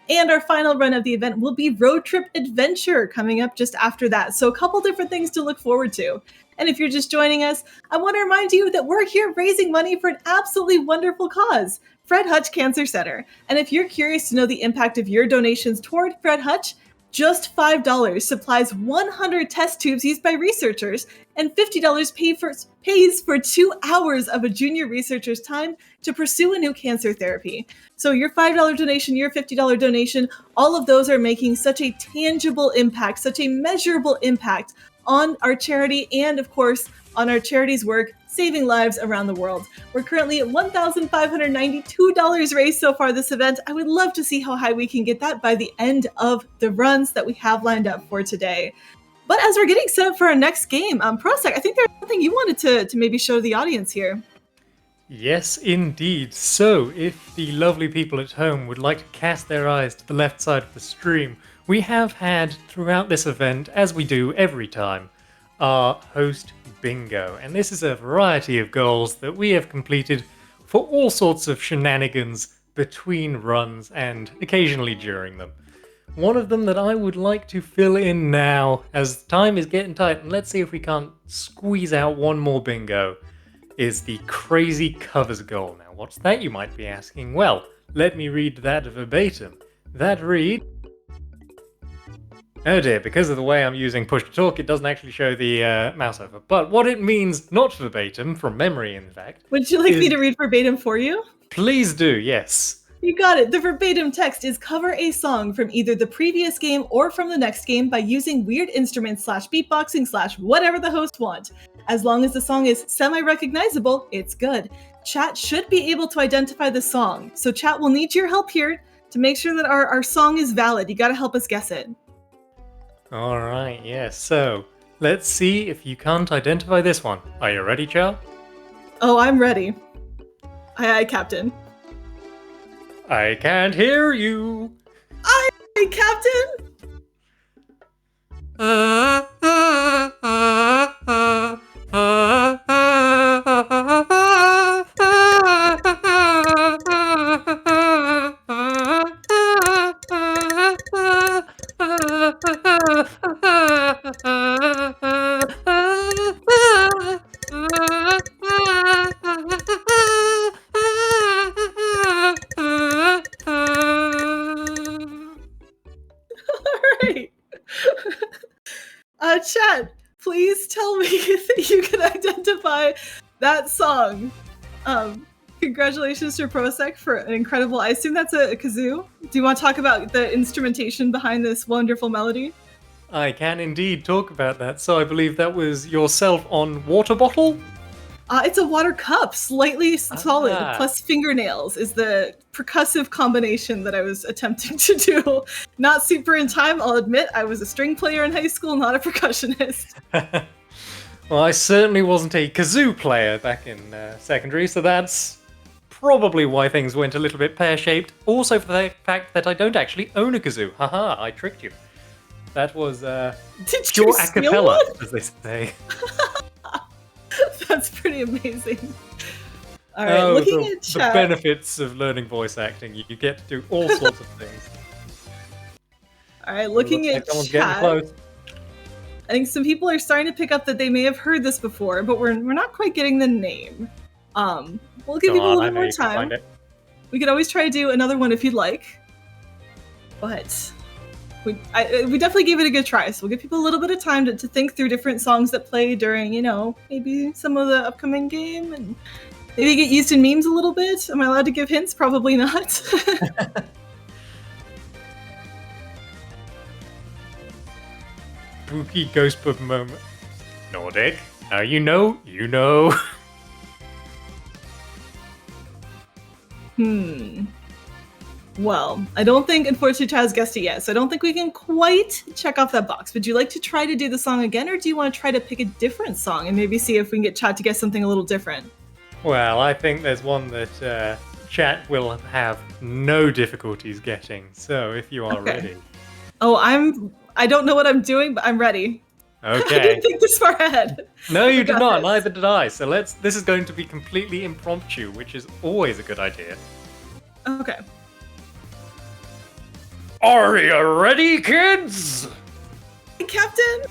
And our final run of the event will be Road Trip Adventure coming up just after that. So a couple different things to look forward to. And if you're just joining us, I want to remind you that we're here raising money for an absolutely wonderful cause, Fred Hutch Cancer Center. And if you're curious to know the impact of your donations toward Fred Hutch, just $5 supplies 100 test tubes used by researchers, and $50 pays for 2 hours of a junior researcher's time to pursue a new cancer therapy. So your $5 donation, your $50 donation, all of those are making such a tangible impact, such a measurable impact on our charity and, of course, on our charity's work saving lives around the world. We're currently at $1,592 raised so far this event. I would love to see how high we can get that by the end of the runs that we have lined up for today. But as we're getting set up for our next game, Prosek, I think there's something you wanted to maybe show the audience here. Yes, indeed. So, if the lovely people at home would like to cast their eyes to the left side of the stream, we have had throughout this event, as we do every time, our host bingo. And this is a variety of goals that we have completed for all sorts of shenanigans between runs and occasionally during them. One of them that I would like to fill in now, as time is getting tight, and let's see if we can't squeeze out one more bingo, is the crazy covers goal. Now, what's that, you might be asking? Well, let me read that verbatim. That reads... Oh dear, because of the way I'm using push to talk, it doesn't actually show the mouse over. But what it means, not verbatim, from memory in fact... Would you like me to read verbatim for you? Please do, yes. You got it. The verbatim text is cover a song from either the previous game or from the next game by using weird instruments / beatboxing / whatever the host want. As long as the song is semi-recognizable, it's good. Chat should be able to identify the song, so chat will need your help here to make sure that our song is valid. You gotta help us guess it. Alright, yes, so let's see if you can't identify this one. Are you ready, Chow? Oh, I'm ready. Aye, aye, Captain. I can't hear you. Aye, aye, Captain. Chat, please tell me that you can identify that song. Congratulations to Prosek for an incredible... I assume that's a kazoo. Do you want to talk about the instrumentation behind this wonderful melody? I can indeed talk about that. So I believe that was yourself on water bottle? It's a water cup, slightly solid, plus fingernails is the percussive combination that I was attempting to do. Not super in time, I'll admit. I was a string player in high school, not a percussionist. Well, I certainly wasn't a kazoo player back in secondary, so that's probably why things went a little bit pear-shaped. Also for the fact that I don't actually own a kazoo. Haha, I tricked you. That was pure a cappella, as they say. That's pretty amazing. All right, looking at chat. The benefits of learning voice acting. You get to do all sorts of things. All right, looking at chat. Close. I think some people are starting to pick up that they may have heard this before, but we're not quite getting the name. We'll give people a little more time. We could always try to do another one if you'd like. But we definitely gave it a good try, so we'll give people a little bit of time to think through different songs that play during, you know, maybe some of the upcoming game, and maybe get used in memes a little bit. Am I allowed to give hints? Probably not. Spooky ghost bug moment. Nordic, now you know, you know. Well, I don't think, unfortunately, Chaz guessed it yet, so I don't think we can quite check off that box. Would you like to try to do the song again, or do you want to try to pick a different song and maybe see if we can get chat to guess something a little different? Well, I think there's one that chat will have no difficulties getting, so if you are ready. Oh, I don't know what I'm doing, but I'm ready. Okay. I didn't think this far ahead. No, you did not. Neither did I. So this is going to be completely impromptu, which is always a good idea. Okay. Are you ready, kids? Captain?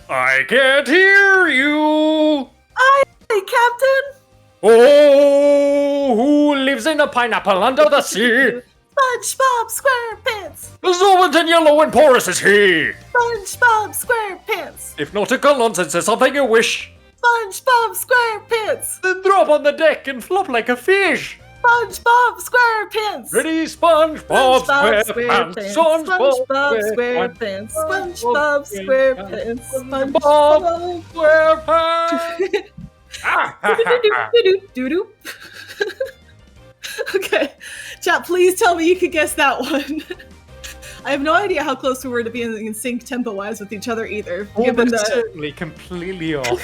I can't hear you. Aye, Captain. Oh, who lives in a pineapple under the sea? SpongeBob SquarePants. Absorbent and yellow and porous is he. SpongeBob SquarePants. If nautical nonsense is something you wish, SpongeBob SquarePants. then drop on the deck and flop like a fish. SpongeBob SquarePants. Ready, SpongeBob SquarePants. SpongeBob SquarePants. SpongeBob SquarePants. SpongeBob SquarePants. Doo-doo. Okay, chat, please tell me you could guess that one. I have no idea how close we were to being in sync tempo-wise with each other either. Given the Certainly completely off.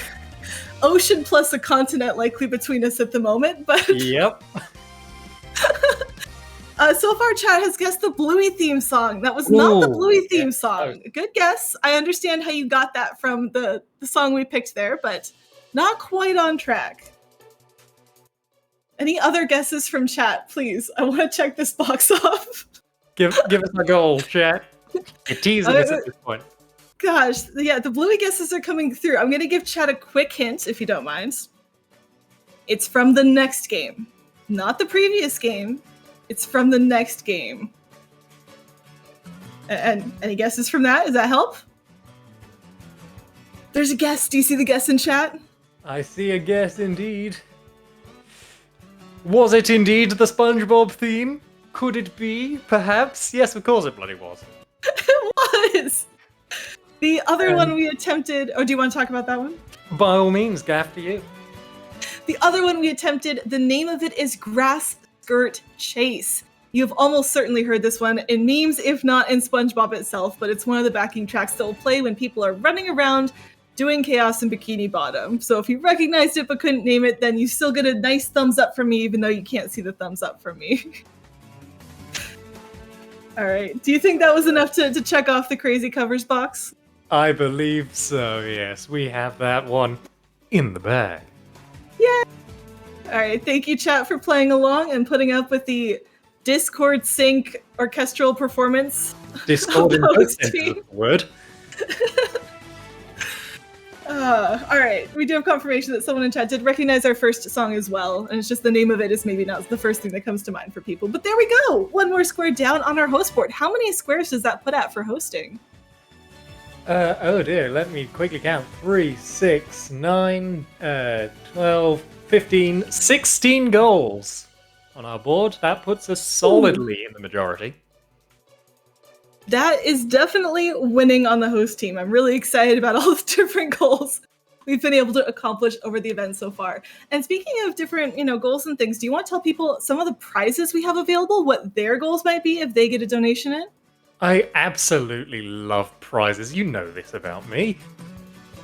ocean plus a continent likely between us at the moment, but Yep. so far chat has guessed the Bluey theme song. That was not the Bluey theme song. Good guess. I understand how you got that from the song we picked there, but not quite on track. Any other guesses from chat, please? I want to check this box off. Give us a goal, chat. You're teasing us at this point. Gosh, yeah, the Bluey guesses are coming through. I'm going to give chat a quick hint, if you don't mind. It's from the next game. Not the previous game. It's from the next game. And any guesses from that? Does that help? There's a guess. Do you see the guess in chat? I see a guess indeed. Was it indeed the SpongeBob theme? Could it be? Perhaps? Yes, of course it bloody was. It was! The other one we attempted... Oh, do you want to talk about that one? By all means, gaff to you. The other one we attempted, the name of it is Grass Skirt Chase. You've almost certainly heard this one in memes, if not in SpongeBob itself, but it's one of the backing tracks that will play when people are running around doing chaos in Bikini Bottom. So if you recognized it but couldn't name it, then you still get a nice thumbs up from me, even though you can't see the thumbs up from me. All right. Do you think that was enough to check off the crazy covers box? I believe so, yes. We have that one in the bag. Yay! All right. Thank you, chat, for playing along and putting up with the Discord sync orchestral performance. Discord in both senses of the word. All right, we do have confirmation that someone in chat did recognize our first song as well, and it's just the name of it is maybe not the first thing that comes to mind for people. But there we go! One more square down on our host board. How many squares does that put at for hosting? Oh dear, let me quickly count. 3, 6, 9, 12, 15, 16 goals on our board. That puts us solidly in the majority. That is definitely winning on the host team. I'm really excited about all the different goals we've been able to accomplish over the event so far. And speaking of different, goals and things, do you want to tell people some of the prizes we have available, what their goals might be if they get a donation in? I absolutely love prizes. You know this about me.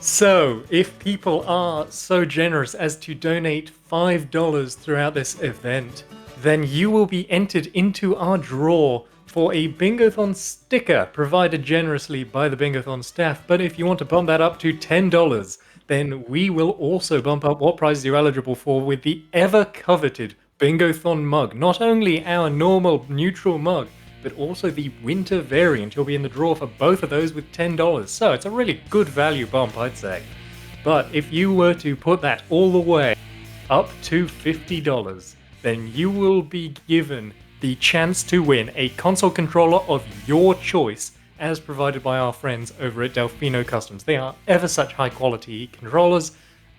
So, if people are so generous as to donate $5 throughout this event, then you will be entered into our draw for a Bingothon sticker provided generously by the Bingothon staff. But if you want to bump that up to $10, then we will also bump up what prizes you're eligible for with the ever-coveted Bingothon mug. Not only our normal neutral mug, but also the winter variant. You'll be in the draw for both of those with $10. So it's a really good value bump, I'd say. But if you were to put that all the way up to $50, then you will be given the chance to win a console controller of your choice as provided by our friends over at Delfino Customs. They are ever such high quality controllers,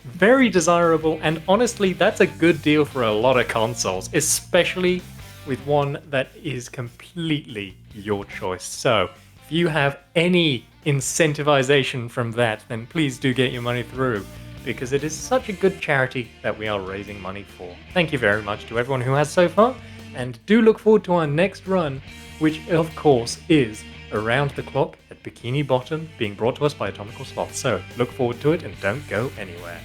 very desirable, and honestly that's a good deal for a lot of consoles, especially with one that is completely your choice. So if you have any incentivization from that, then please do get your money through, because it is such a good charity that we are raising money for. Thank you very much to everyone who has so far. And do look forward to our next run, which of course is Around the Clock at Bikini Bottom, being brought to us by Atomical Sloth. So look forward to it and don't go anywhere.